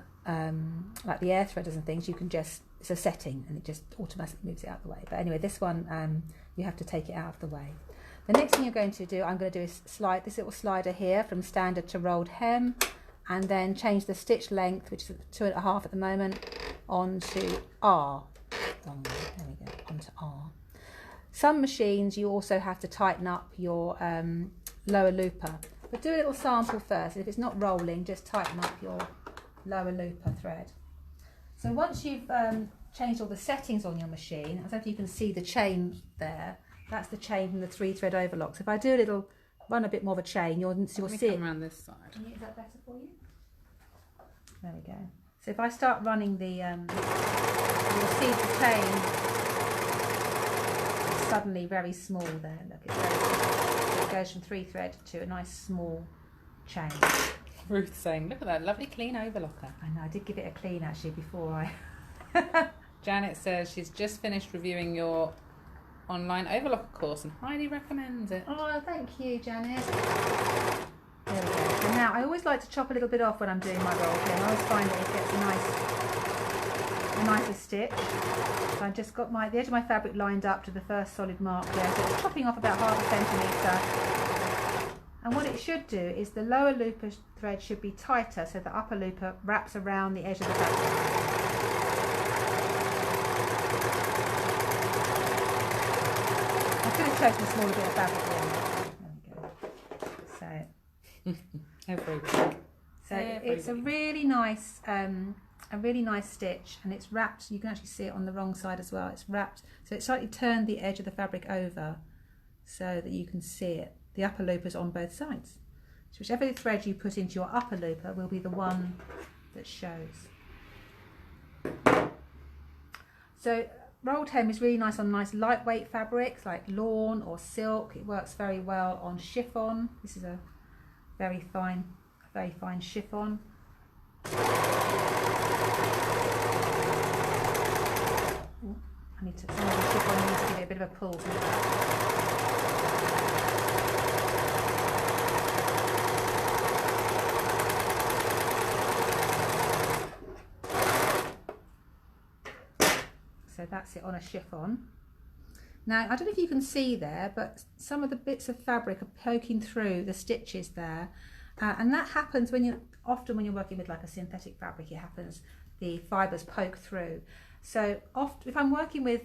the air threaders and things, you can just, it's a setting and it just automatically moves it out of the way. But anyway, this one you have to take it out of the way. The next thing you're going to do, I'm going to do is slide this little slider here from standard to rolled hem, and then change the stitch length, which is 2.5 at the moment, onto R. There we go, onto R. Some machines you also have to tighten up your lower looper, but do a little sample first. If it's not rolling, just tighten up your lower looper thread. So once you've changed all the settings on your machine, I don't know if you can see the chain there. That's the chain from the 3-thread overlock. So if I do a little, run a bit more of a chain, you'll see it. Come around this side. Is that better for you? There we go. So if I start running the, you'll see the chain is suddenly very small there. Look, it goes from 3-thread to a nice small chain. Ruth saying, look at that lovely clean overlocker. I know, I did give it a clean actually before I... Janet says she's just finished reviewing your online overlocker course and highly recommends it. Oh, thank you, Janet. There we go. And now I always like to chop a little bit off when I'm doing my roll hem. I always find that it gets a nicer stitch. So I've just got the edge of my fabric lined up to the first solid mark there. So it's chopping off about 1/2 centimetre. And what it should do is the lower looper thread should be tighter, so the upper looper wraps around the edge of the fabric. I'm going to choke a smaller bit of fabric there. There we go. So it's a really nice stitch, and it's wrapped. You can actually see it on the wrong side as well. It's wrapped, so it's slightly turned the edge of the fabric over so that you can see it. The upper looper's on both sides. So whichever thread you put into your upper looper will be the one that shows. So rolled hem is really nice on nice lightweight fabrics like lawn or silk. It works very well on chiffon. This is a very fine chiffon. Some of the chiffon needs to give it a bit of a pull. that's it, on a chiffon. Now, I don't know if you can see there, but some of the bits of fabric are poking through the stitches there. And that happens often when you're working with like a synthetic fabric, it happens, the fibres poke through. So if I'm working with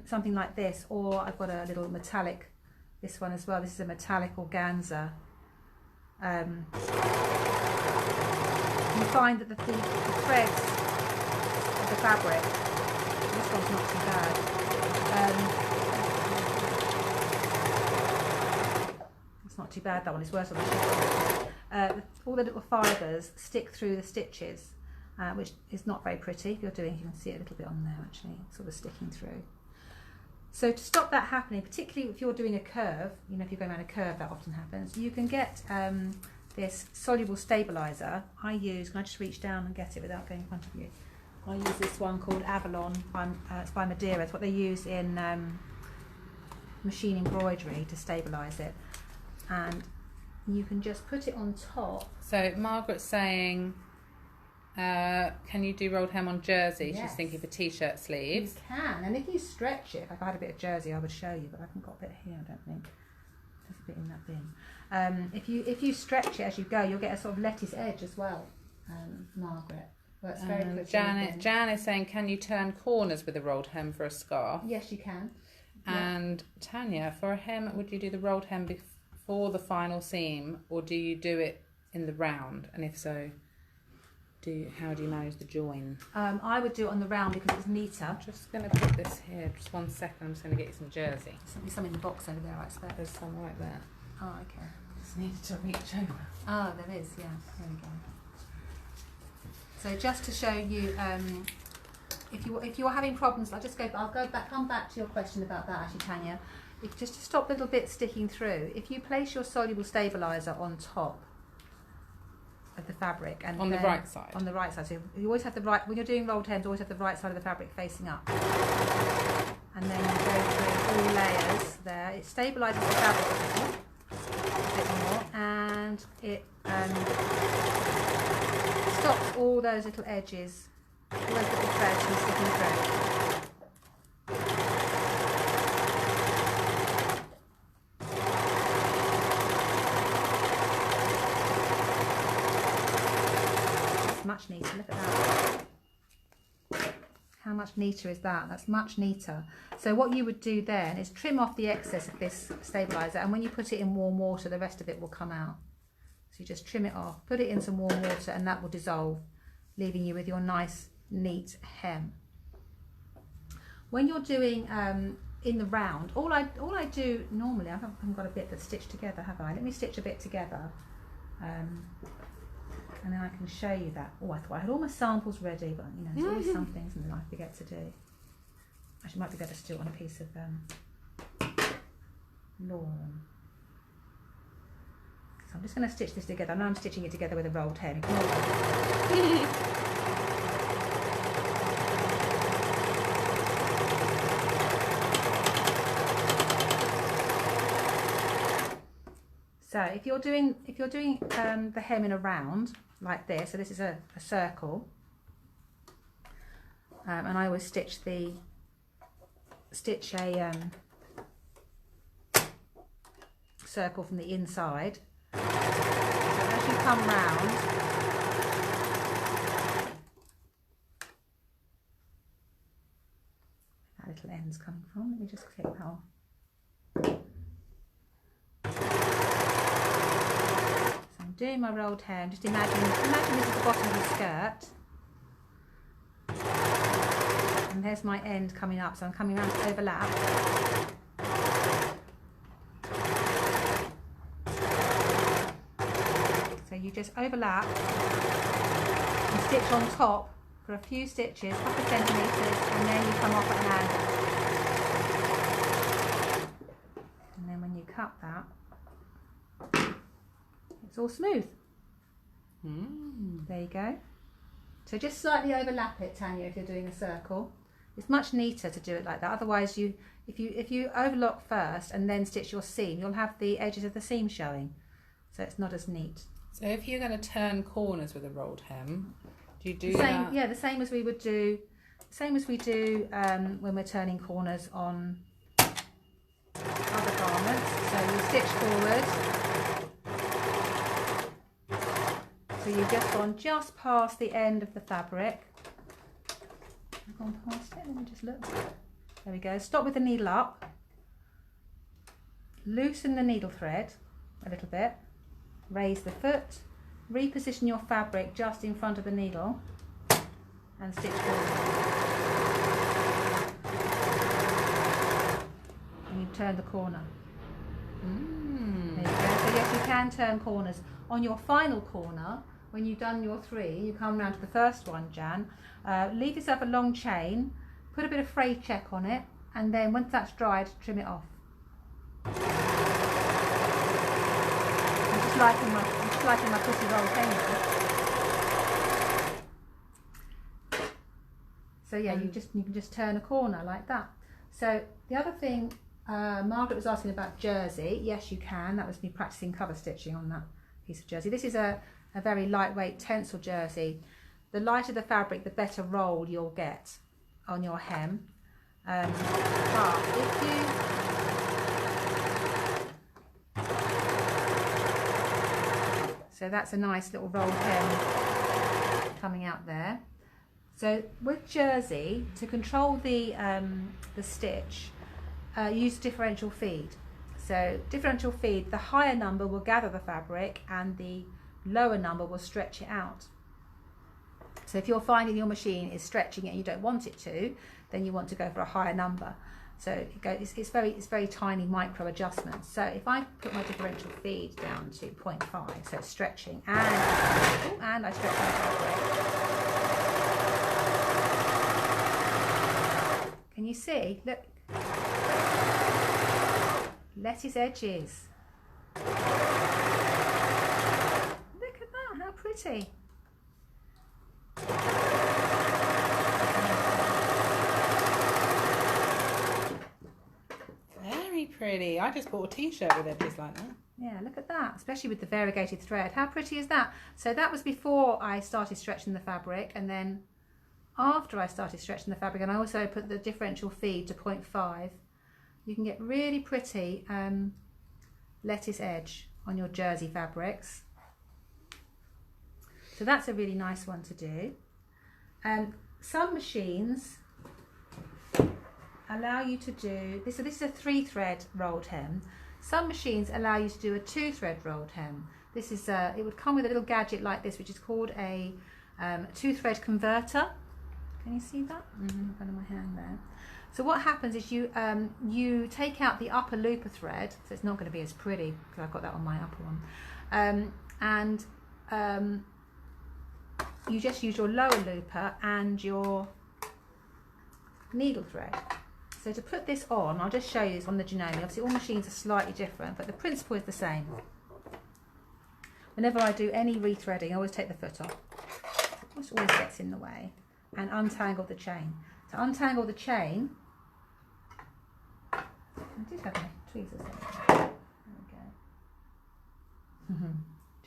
something like this, or I've got a little metallic, this one as well, this is a metallic organza, you find that the threads of the fabric, this one's not too bad, it's not too bad, that one is worse on the chiffon. All the little fibres stick through the stitches, which is not very pretty. If you're doing, you can see it a little bit on there actually, sort of sticking through. So to stop that happening, particularly if you're doing a curve, you know, if you're going around a curve, that often happens, you can get this soluble stabiliser. Can I just reach down and get it without going in front of you? I use this one called Avalon, it's by Madeira. It's what they use in machine embroidery to stabilise it. And you can just put it on top. So Margaret's saying, can you do rolled hem on jersey? Yes. She's thinking for t-shirt sleeves. You can, and if you stretch it, if I had a bit of jersey I would show you, but I haven't got a bit here, I don't think. There's a bit in that bin. If you stretch it as you go, you'll get a sort of lettuce edge as well, Margaret. Works very quickly. Jan is saying, can you turn corners with a rolled hem for a scarf? Yes, you can. And Tanya, for a hem, would you do the rolled hem before the final seam, or do you do it in the round? And if so, how do you manage the join? I would do it on the round because it's neater. I'm just going to put this here, just 1 second. I'm just going to get you some jersey. There's some in the box over there, I expect. There's some right there. Oh, okay. Just need to reach over. Oh, there is, yeah. There we go. So just to show you, if you're having problems, come back to your question about that actually, Tanya. Just to stop little bits sticking through, if you place your soluble stabiliser on top of the fabric, and on the right side. On the right side. So you always have the right, when you're doing rolled hems, always have the right side of the fabric facing up. And then you go through all layers there. It stabilises the fabric a bit more, and it stops all those little edges, all those little threads from sticking through. Much neater, look at that. How much neater is that? That's much neater. So what you would do then is trim off the excess of this stabiliser, and when you put it in warm water, the rest of it will come out. So you just trim it off, put it in some warm water, and that will dissolve, leaving you with your nice, neat hem. When you're doing in the round, all I do normally, I haven't got a bit that's stitched together, have I? Let me stitch a bit together. And then I can show you that. Oh, I thought I had all my samples ready, but you know, there's always some things that I forget to do. Actually, might be better to do it on a piece of lawn. So I'm just going to stitch this together. I know I'm stitching it together with a rolled hem. So if you're doing the hem in a round like this, so this is a circle, and I always stitch a circle from the inside. So as you come round, that little end's coming from. Let me just click that on. Doing my rolled hem, just imagine this is the bottom of the skirt, and there's my end coming up, so I'm coming around to overlap. So you just overlap and stitch on top for a few stitches, a couple of centimetres, and then you come off at an angle. And then when you cut that, it's all smooth. There you go. So just slightly overlap it, Tanya, if you're doing a circle. It's much neater to do it like that. Otherwise, if you overlock first and then stitch your seam, you'll have the edges of the seam showing. So it's not as neat. So if you're going to turn corners with a rolled hem, do you do the same, that? Yeah, the same as we would do. same as we do when we're turning corners on other garments. So you stitch forward. So you've just gone just past the end of the fabric. I've gone past it, let me just look. There we go. Stop with the needle up. Loosen the needle thread a little bit. Raise the foot. Reposition your fabric just in front of the needle and stitch forward. And you turn the corner. There you go. So yes, you can turn corners. On your final corner, when you've done your 3, you come round to the first one, Jan. Leave yourself a long chain, put a bit of fray check on it, and then once that's dried, trim it off. I'm just liking my pretty roll anyway. So yeah, you can just turn a corner like that. So the other thing, Margaret was asking about jersey. Yes, you can. That was me practicing cover stitching on that piece of jersey. This is a very lightweight tencel jersey. The lighter the fabric, the better roll you'll get on your hem. But if you so that's a nice little roll hem coming out there. So with jersey, to control the stitch, use differential feed. So differential feed, the higher number will gather the fabric and the lower number will stretch it out. So if you're finding your machine is stretching it and you don't want it to, then you want to go for a higher number. So it's very tiny micro adjustments. So if I put my differential feed down to 0.5, so it's stretching, and I stretch my fabric. Can you see? Look. Lettuce edges. Look at that, how pretty. Very pretty. I just bought a t-shirt with edges like that. Yeah, look at that, especially with the variegated thread. How pretty is that? So that was before I started stretching the fabric, and then after I started stretching the fabric, and I also put the differential feed to 0.5, you can get really pretty lettuce edge on your jersey fabrics. So that's a really nice one to do. Some machines allow you to do this. So this is a 3-thread rolled hem. Some machines allow you to do a 2-thread rolled hem. This is it would come with a little gadget like this, which is called a 2-thread converter. Can you see that? In front of my hand there. So what happens is you take out the upper looper thread, so it's not going to be as pretty because I've got that on my upper one, and you just use your lower looper and your needle thread. So to put this on, I'll just show you this on the Janome. Obviously all machines are slightly different, but the principle is the same. Whenever I do any rethreading, I always take the foot off. It always gets in the way, and untangle the chain. To untangle the chain, I did have my tweezers there. There we go.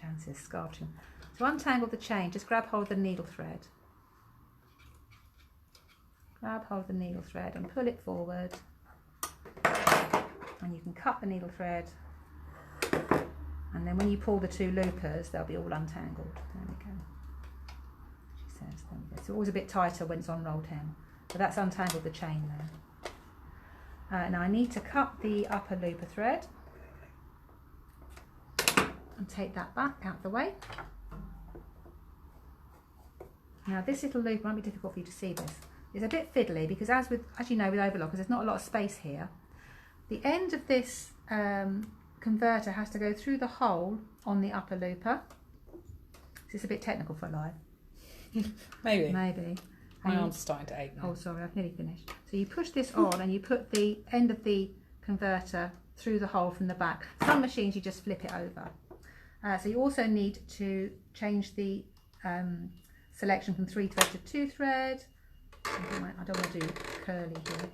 Jan says scarf trim. To untangle the chain, just grab hold of the needle thread. Grab hold of the needle thread and pull it forward. And you can cut the needle thread. And then when you pull the 2 loopers, they'll be all untangled. There we go. She says, there we go. It's always a bit tighter when it's on rolled hem. So that's untangled the chain there. Now I need to cut the upper looper thread and take that back out the way. Now this little loop might be difficult for you to see this. It's a bit fiddly because as you know with overlockers, there's not a lot of space here. The end of this converter has to go through the hole on the upper looper. So it's a bit technical for live. Maybe. My arm's starting to ache now. Oh, sorry, I've nearly finished. So you push this on and you put the end of the converter through the hole from the back. Some machines you just flip it over. So you also need to change the selection from 3-thread to 2-thread. I don't want to do curly here.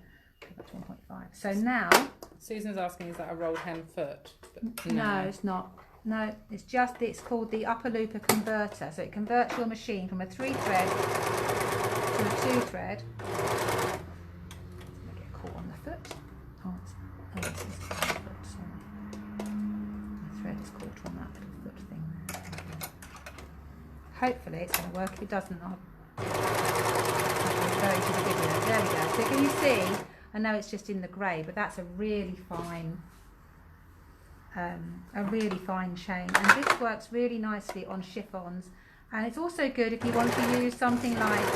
That's 1.5. So now... Susan's asking, is that a rolled hem foot? But no, it's not. No, it's called the upper looper converter. So it converts your machine from a 3-thread to a 2-thread. I get caught on the foot. This is the foot, sorry. The thread is caught on that little foot thing there. Hopefully it's going to work. If it doesn't, I'll go to the video. There we go. So can you see? I know it's just in the grey, but that's a really fine chain, and this works really nicely on chiffons. And it's also good if you want to use something like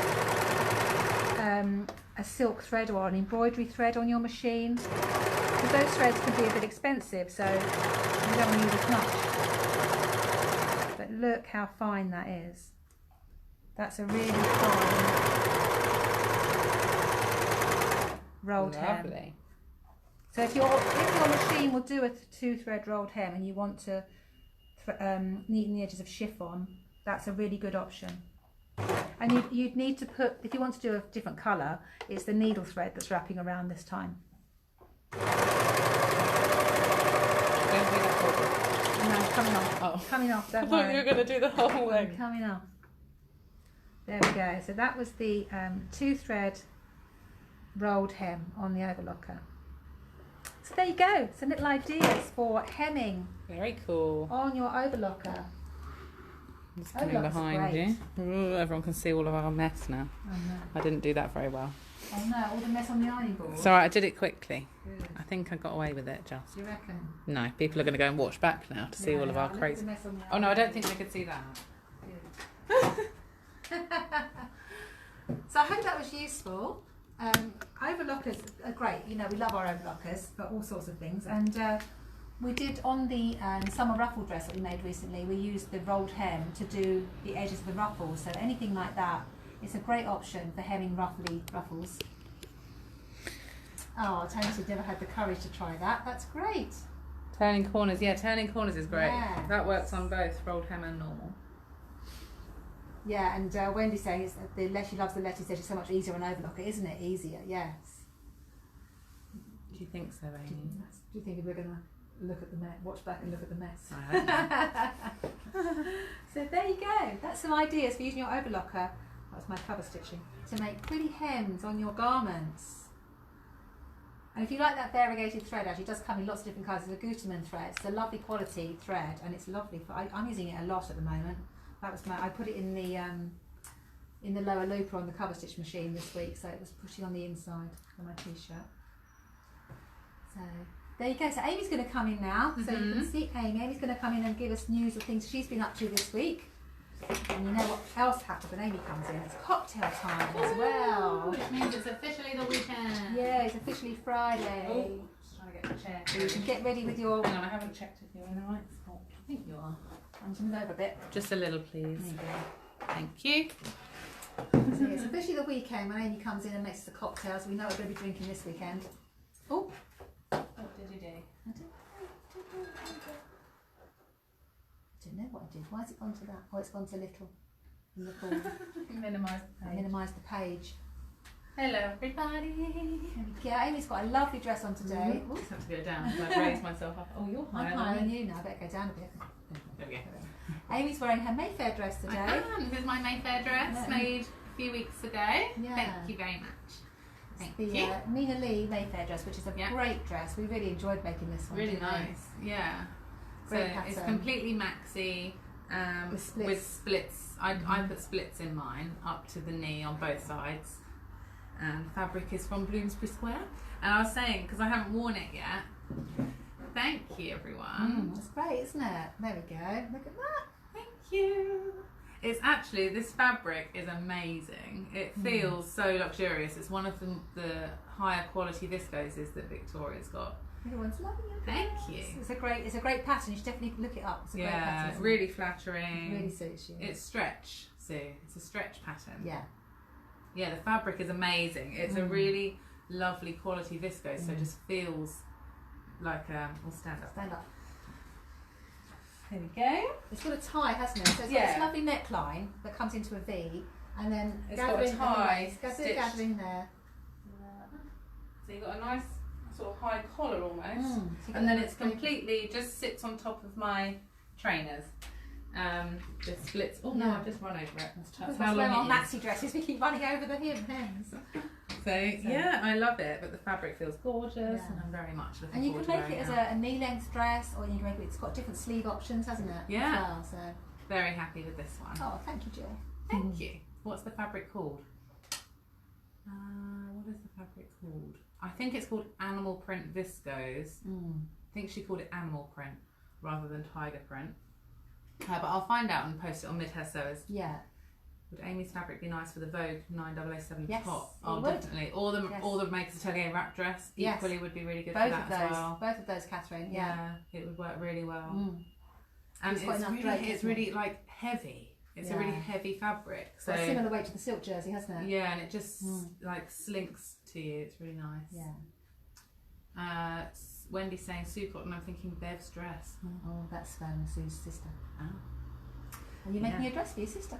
a silk thread or an embroidery thread on your machine, because those threads can be a bit expensive, so you don't want to use as much. But look how fine that is. That's a really fine rolled hem. So if your machine will do a 2-thread rolled hem and you want to neaten the edges of chiffon, that's a really good option. And you'd need to put, if you want to do a different colour, it's the needle thread that's wrapping around this time. No, coming off. Oh. Coming off, don't worry. I thought you were going to do the whole thing. Coming off. There we go. So that was the 2-thread rolled hem on the overlocker. So there you go, some little ideas for hemming. Very cool. On your overlocker. It's coming behind you. Ooh, everyone can see all of our mess now. Oh no. I didn't do that very well. Oh no, all the mess on the ironing board. So I did it quickly. Good. I think I got away with it just. Do you reckon? No, people are going to go and watch back now to see all of our crazy. Oh no, I don't think they could see that. Good. So I hope that was useful. Overlockers are great, you know, we love our overlockers for all sorts of things, and we did on the summer ruffle dress that we made recently, we used the rolled hem to do the edges of the ruffles, so anything like that, it's a great option for hemming ruffles. Oh, Tony's never had the courage to try that, that's great. Turning corners, yeah, turning corners is great. Yeah. That works on both rolled hem and normal. Yeah, and Wendy's saying she loves the lettuce, it's so much easier on overlocker, isn't it? Easier, yes. Do you think so, Amy? Do you think we're going to look at the mess, watch back and look at the mess? I hope not. So there you go. That's some ideas for using your overlocker. That's my cover stitching to make pretty hems on your garments. And if you like that variegated thread, actually, it does come in lots of different colours. It's a Gutermann thread. It's a lovely quality thread, and it's lovely. I'm using it a lot at the moment. That was I put it in the lower looper on the cover stitch machine this week, so it was pushing on the inside for my t-shirt. So there you go. So Amy's going to come in now, so you can see Amy. Amy's going to come in and give us news of things she's been up to this week. And you know what else happens when Amy comes in? It's cocktail time as well. Which means it's officially the weekend. Yeah, it's officially Friday. Oh, just trying to get the chair. So you can get ready with your... Hang on, I haven't checked if you're in the right spot. I think you are. I'm going to move over a bit. Just a little, please. There you go. Thank you. So it's officially the weekend when Amy comes in and makes us the cocktails. We know we're going to be drinking this weekend. Oh. What did you do? I don't know what I did. Why has it gone to that? Oh, it's gone to little in the corner. Minimise the page. Minimise the page. Hello, everybody. Yeah, Amy's got a lovely dress on today. I just have to go down. So I raise myself up. Oh, you're higher. I'm higher than you now. I better go down a bit. There we go. Amy's wearing her Mayfair dress today. I am. This is my Mayfair dress made a few weeks ago. Yeah. Thank you very much. Thank the you. Nina Lee Mayfair dress, which is a great dress. We really enjoyed making this one. Really nice. Yeah. Great so pattern. It's completely maxi with splits. I put splits in mine up to the knee on both sides. And fabric is from Bloomsbury Square. And I was saying, because I haven't worn it yet, thank you everyone. That's great, isn't it? There we go. Look at that. Thank you. It's actually, this fabric is amazing. It feels so luxurious. It's one of the higher quality viscoses that Victoria's got. Everyone's loving it. Thank you. It's a great pattern. You should definitely look it up. It's a great pattern. It's really flattering. It really suits you. It's stretch, Sue. It's a stretch pattern. Yeah. Yeah, the fabric is amazing. It's a really lovely quality viscose, so it just feels like we'll stand up. Stand up. There we go. It's got a tie, hasn't it? So it's got this lovely neckline that comes into a V, and then it's got a tie gathering there. So you've got a nice sort of high collar almost, and then it's completely just sits on top of my trainers. The splits. Oh no, I've just run over it. That's how long our maxi dresses. We keep running over the hems. So yeah, I love it. But the fabric feels gorgeous, and I'm very much looking. And you can make it as a knee-length dress, or you can make it. It's got different sleeve options, hasn't it? Yeah. As well, so very happy with this one. Oh, thank you, Jill. Thank you. What's the fabric called? What is the fabric called? I think it's called Animal Print Viscose. I think she called it Animal Print rather than Tiger Print. But I'll find out and post it on Mid-Hair Sewers. Yeah. Would Amy's fabric be nice for the Vogue 9007 yes, top? Oh, definitely. All the Makers Atelier wrap dress equally would be really good both for that of those, as well. Both of those, Catherine. Yeah, it would work really well. And it's really like heavy. It's a really heavy fabric. So it's similar weight to the silk jersey, hasn't it? Yeah, and it just like slinks to you. It's really nice. Yeah. Wendy's saying Sue Cotton. I'm thinking Bev's dress. Oh, that's Sue's sister. Oh. Are you making a dress for your sister?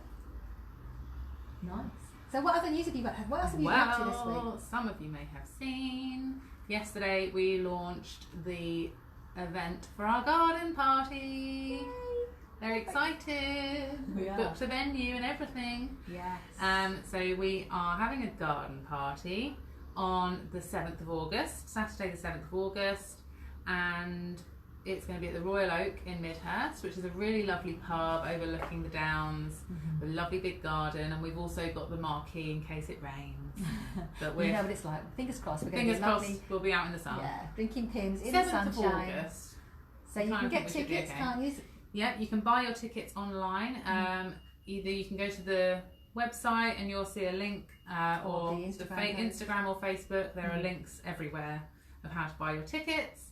Nice. So what other news have you got? What else have you been up to this week? Some of you may have seen. Yesterday we launched the event for our garden party. Yay. Very excited. We booked the venue and everything. Yes. So we are having a garden party on the 7th of August, Saturday the 7th of August, and it's going to be at the Royal Oak in Midhurst, which is a really lovely pub overlooking the Downs, with a lovely big garden, and we've also got the marquee in case it rains. But we know what it's like. Fingers crossed. We're going to be lovely. We'll be out in the sun. Yeah, drinking pins in the sunshine. 7th of August. So you can get tickets, can't you? Yeah, you can buy your tickets online. Either you can go to the website and you'll see a link, or the Instagram or Facebook. There are links everywhere of how to buy your tickets.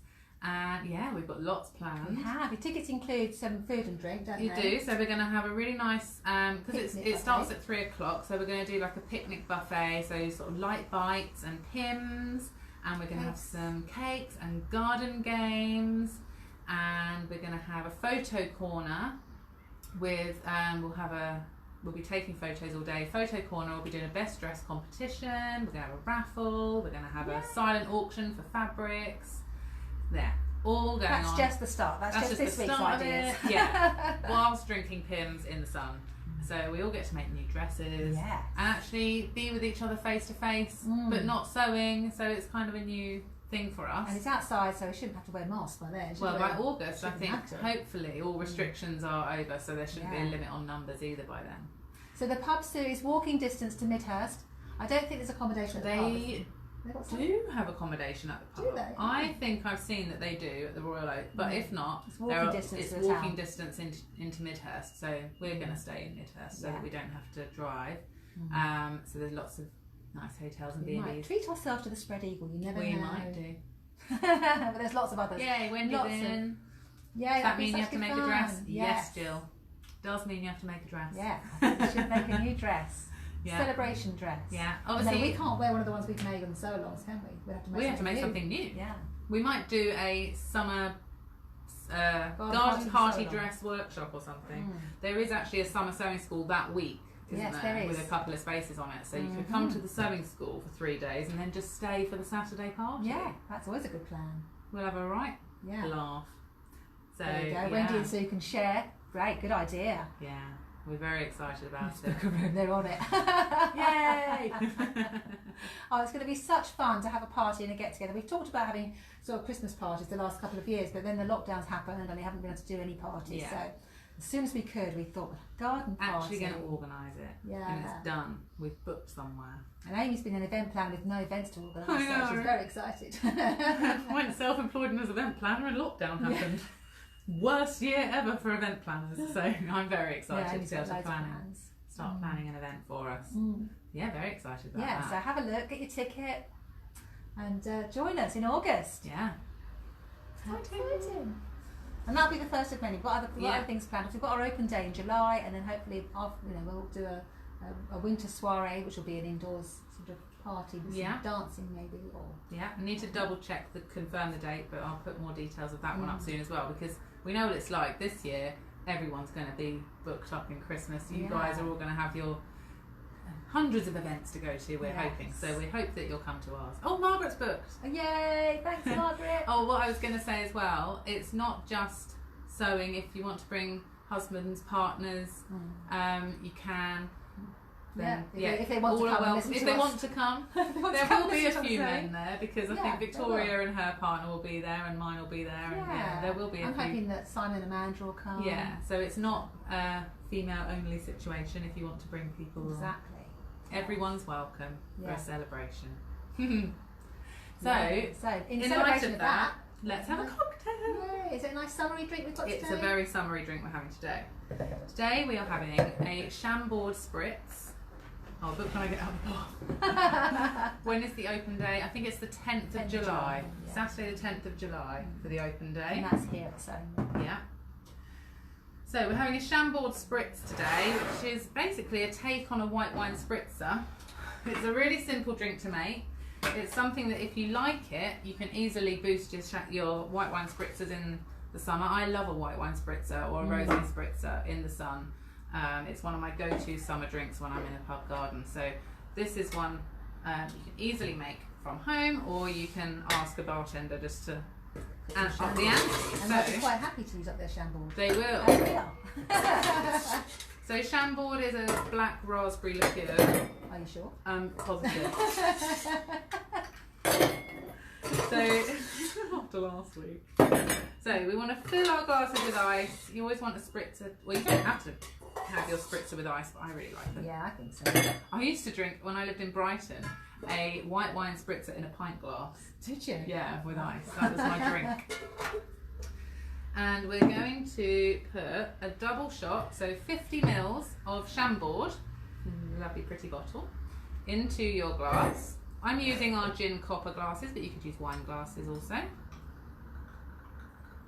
And yeah, we've got lots planned. We have. Your tickets include some food and drink, don't they? You do. So we're going to have a really nice, because it starts at 3 o'clock. So we're going to do like a picnic buffet. So sort of light bites and Pims, and we're going to have some cakes and garden games. And we're going to have a photo corner with we'll be taking photos all day. Photo corner, we'll be doing a best dress competition. We're going to have a raffle. We're going to have a silent auction for fabrics. There, all going on. That's just the start. That's just this week's ideas. Yeah, whilst drinking Pims in the sun. So we all get to make new dresses. Yes. And actually be with each other face to face, but not sewing. So it's kind of a new thing for us. And it's outside, so we shouldn't have to wear masks by then. Well, by August, I think hopefully all restrictions are over, so there shouldn't be a limit on numbers either by then. So the pub is walking distance to Midhurst. I don't think there's accommodation at the pub. They do have accommodation at the pub. Do they? I think I've seen that they do at the Royal Oak, but if not, it's walking distance into Midhurst. So we're going to stay in Midhurst so that we don't have to drive. So there's lots of nice hotels and B&Bs. We might treat ourselves to the Spread Eagle. You never know. We might do. But there's lots of others. Yay, Wendy's in. Yeah, does that mean you have to make a dress? Yes, Jill. Does mean you have to make a dress. Yeah, we should make a new dress. Celebration dress. Yeah, obviously we can't wear one of the ones we've made on so long, can we? We have to make something new. Yeah. We might do a summer garden party dress workshop or something. There is actually a summer sewing school that week, isn't there is. With a couple of spaces on it. So you could come to the sewing school for 3 days and then just stay for the Saturday party. Yeah, that's always a good plan. We'll have a right laugh. So there you go. Wendy and Sue can share. Great, good idea. Yeah. We're very excited about it. They're on it. Yay! Oh, it's going to be such fun to have a party and a get together. We've talked about having sort of Christmas parties the last couple of years, but then the lockdowns happened and we haven't been able to do any parties. So as soon as we could, we thought garden party. Actually going to organise it. Yeah. And it's done. We've booked somewhere. And Amy's been an event planner with no events to organise, so she's very excited. I went self-employed as event planner and lockdown happened. Worst year ever for event planners, so I'm very excited to be able to start planning an event for us. Yeah, very excited about that. Yeah, so have a look, get your ticket, and join us in August. Yeah. Exciting. And that'll be the first of many. We've got other things planned. We've got our open day in July, and then hopefully we'll do a winter soiree, which will be an indoors sort of party with some dancing maybe. I need to double check confirm the date, but I'll put more details of that one up soon as well, because we know what it's like this year. Everyone's going to be booked up in Christmas. You guys are all going to have your hundreds of events to go to, we're hoping. So we hope that you'll come to ours. Oh, Margaret's booked. Yay, thanks Margaret. Oh, what I was going to say as well, it's not just sewing. If you want to bring husbands, partners, you can. Then, if they want to come, if they want to come, there will be a few men there because I think Victoria and her partner will be there, and mine will be there, and there will be. I'm hoping that Simon and Amanda will come. Yeah, so it's not a female-only situation. If you want to bring people, exactly, everyone's welcome for a celebration. So in celebration of that, let's have a cocktail. Yay. Is it a nice summery drink we've got today? It's a very summery drink we're having today. Today we are having a Chambord Spritz. Oh, but when I get out of the bath. When is the open day? I think it's the 10th of July. Saturday the 10th of July for the open day. And that's here at Ceilo. Yeah. So we're having a Chambord Spritz today, which is basically a take on a white wine spritzer. It's a really simple drink to make. It's something that if you like it, you can easily boost your white wine spritzers in the summer. I love a white wine spritzer or a rosé spritzer in the sun. It's one of my go-to summer drinks when I'm in a pub garden. So this is one you can easily make from home, or you can ask a bartender just to amp up the ante. And they'll be quite happy to use up their Chambord. They will. And they are. So Chambord is a black raspberry liqueur. Are you sure? Positive. So after last week. So we want to fill our glasses with ice. You always want a spritzer. Well, you don't have to have your spritzer with ice, but I really like them. Yeah, I think so. I used to drink, when I lived in Brighton, a white wine spritzer in a pint glass. Did you? Yeah, with ice. That was my drink. And we're going to put a double shot, so 50 mils of Chambord, lovely pretty bottle, into your glass. I'm using our gin copper glasses, but you could use wine glasses also.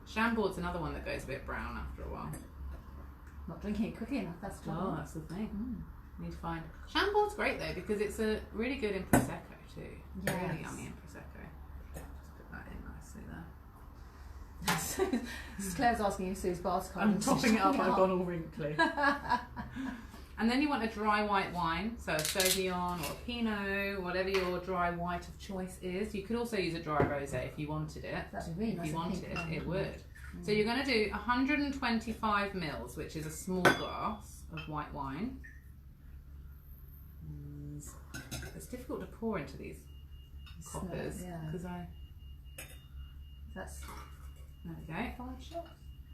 Chambord's another one that goes a bit brown after a while. Not drinking it quickly enough, that's the trouble. Oh, that's the thing. Need to find. Chambord's great though because it's a really good in prosecco too. Yes. Really yummy in prosecco. Just put that in nicely there. Claire's asking if Sue's bath card. I'm topping it up. I've gone all wrinkly. And then you want a dry white wine, so a Sauvignon or a Pinot, whatever your dry white of choice is. You could also use a dry rosé if you wanted it. That'd be really nice. If you wanted it would. So you're going to do 125 mils, which is a small glass of white wine. It's difficult to pour into these coppers because That's there we go. 5 shots.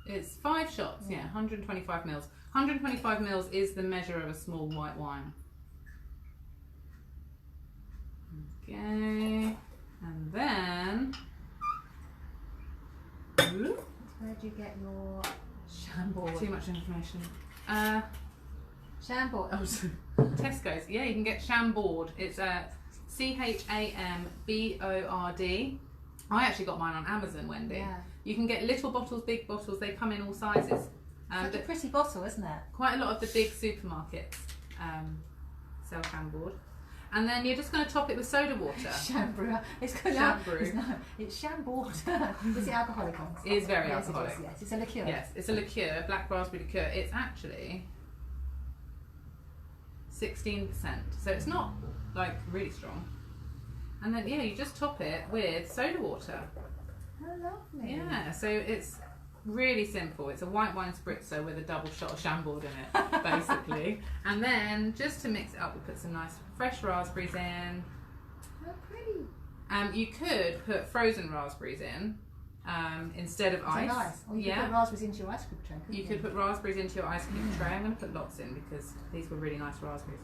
It's 5 shots. Yeah, 125 mils. 125 mils is the measure of a small white wine. Okay, and then. Where do you get your Chambord? Too much information. Chambord. Oh, Tesco's. Yeah, you can get Chambord. It's Chambord. I actually got mine on Amazon, Wendy. Yeah. You can get little bottles, big bottles. They come in all sizes. Such a pretty bottle, isn't it? Quite a lot of the big supermarkets sell Chambord. And then you're just going to top it with soda water. Chambord. It's called it's Chambord. Is it alcoholic? It is very alcoholic. It is, yes, it's a liqueur. Yes, it's a liqueur, black raspberry liqueur. It's actually 16%, so it's not like really strong. And then you just top it with soda water. Oh, lovely. Yeah, so it's really simple. It's a white wine spritzer with a double shot of Chambord in it, basically. And then just to mix it up, we put some nice fresh raspberries in. How pretty. You could put frozen raspberries in instead of ice. Nice. Or you could put raspberries into your ice cream tray. You could put raspberries into your ice cream tray. I'm going to put lots in because these were really nice raspberries.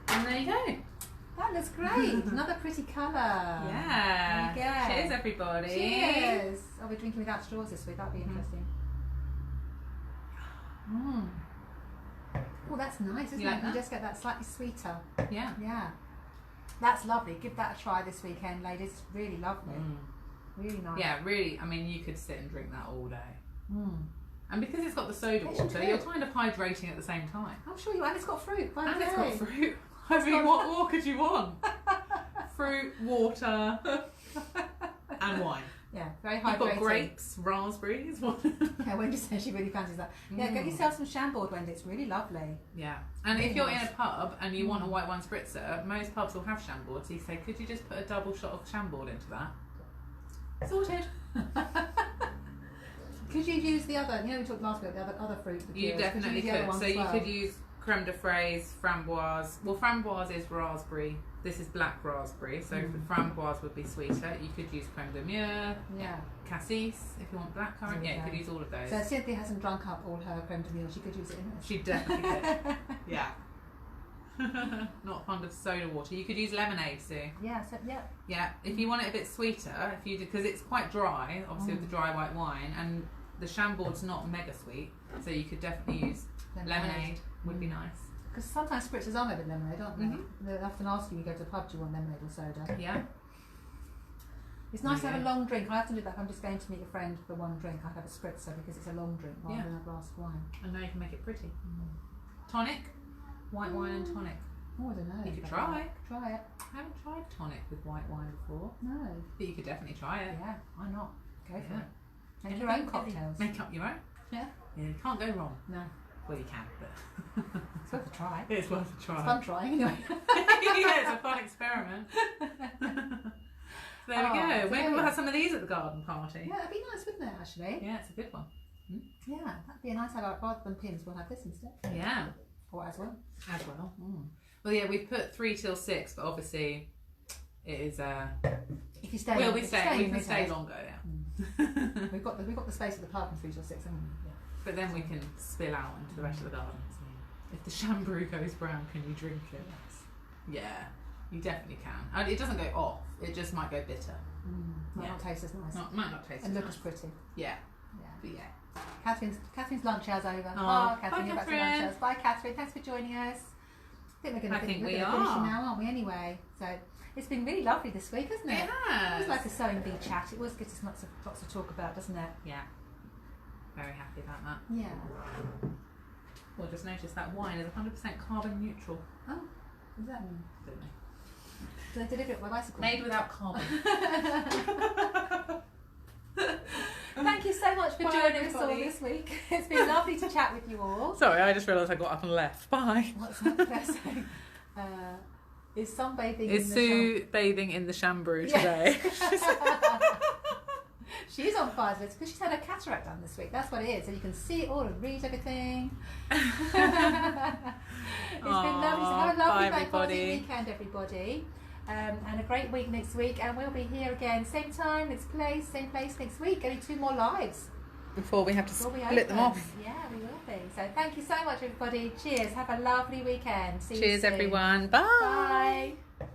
And there you go. That looks great. Another pretty colour. Yeah. There you go. Cheers, everybody. Cheers. I'll be drinking without straws this week. That'll be interesting. Oh, that's nice, isn't it? You just get that slightly sweeter. Yeah. Yeah. That's lovely. Give that a try this weekend, ladies. It's really lovely. Really nice. Yeah, really. I mean, you could sit and drink that all day. And because it's got the soda water, you're kind of hydrating at the same time. I'm sure you. And it's got fruit. And it's got fruit. I mean, what more could you want? Fruit, water, and wine. Yeah, very hydrating. You've got grapes, raspberries. Yeah, Wendy says she really fancies that. Yeah, get yourself some Chambord, Wendy. It's really lovely. Yeah, and if you're in a pub and you want a white wine spritzer, most pubs will have Chambord. So you say, could you just put a double shot of Chambord into that? Sorted. Could you use the other? You know, we talked last week about the other fruit. You definitely could. So you could use creme de fraise, framboise. Well, framboise is raspberry. This is black raspberry, so the framboise would be sweeter. You could use creme de mûre, cassis if you want blackcurrant. Yeah, you could use all of those. So Cynthia hasn't drunk up all her creme de mûre. She could use it in this. She definitely could. Yeah. Not fond of soda water. You could use lemonade, Sue. Yeah. Yeah. If you want it a bit sweeter, because it's quite dry, obviously with the dry white wine, and the Chambord's not mega sweet, so you could definitely use lemonade. Would be nice. Because sometimes spritzers are made with lemonade, aren't they? They often ask you when you go to a pub, do you want lemonade or soda? Yeah. It's nice to have a long drink. I often do that if I'm just going to meet a friend for one drink. I have a spritzer because it's a long drink rather than a glass of wine. And now you can make it pretty. Tonic? White wine and tonic. Oh, I don't know. You could try. Try it. I haven't tried tonic with white wine before. No. But you could definitely try it. Yeah, why not? Go for it. Make your own cocktails. Make up your own? Yeah. Yeah, you can't go wrong. No. Well, you can, but it's worth a try. It's worth a try. It's fun trying, anyway. Yeah, it's a fun experiment. So there we go. Maybe we'll have some of these at the garden party. Yeah, that'd be nice, wouldn't it, actually? Yeah, it's a good one. Yeah, that'd be a nice idea. Rather than pins, we'll have this instead. Yeah. Or as well. As well. Well, yeah, we've put 3 till 6, but obviously it is. If you stay, we can stay longer. Yeah. we've got the space at the pub from 3 till 6, haven't we? Yeah. But then we can spill out into the rest of the garden. So if the Chambord goes brown, can you drink it? Yes. Yeah, you definitely can. It doesn't go off. It just might go bitter. Might not taste as nice. Might not taste and as look nice. as pretty. Yeah. But yeah. Catherine lunch hour's over. Oh, Catherine, you're back to lunch hours. Bye, Catherine. Thanks for joining us. I think we're going to finish now, aren't we? Anyway, so it's been really lovely this week, hasn't it? It has. It was like a sewing bee chat. It was gives us lots to talk about, doesn't it? Yeah. Very happy about that. Yeah. Well, just noticed that wine is 100% carbon neutral. Oh, what does that mean? Don't know. Do they deliver it by bicycle? Made without carbon. Thank you so much for joining us all this week. It's been lovely to chat with you all. Sorry, I just realised I got up and left. Bye. What's that blessing? Is sunbathing Is Sue bathing in the Chambord today? She's on fire because she's had her cataract done this week. That's what it is. So you can see it all and read everything. It's been lovely. So have a lovely bank holiday weekend, everybody. And a great week next week. And we'll be here again, same time, same place next week. Only 2 more lives. Before we have to split them off. Yeah, we will be. So thank you so much, everybody. Cheers. Have a lovely weekend. See you soon. Cheers, everyone. Bye. Bye.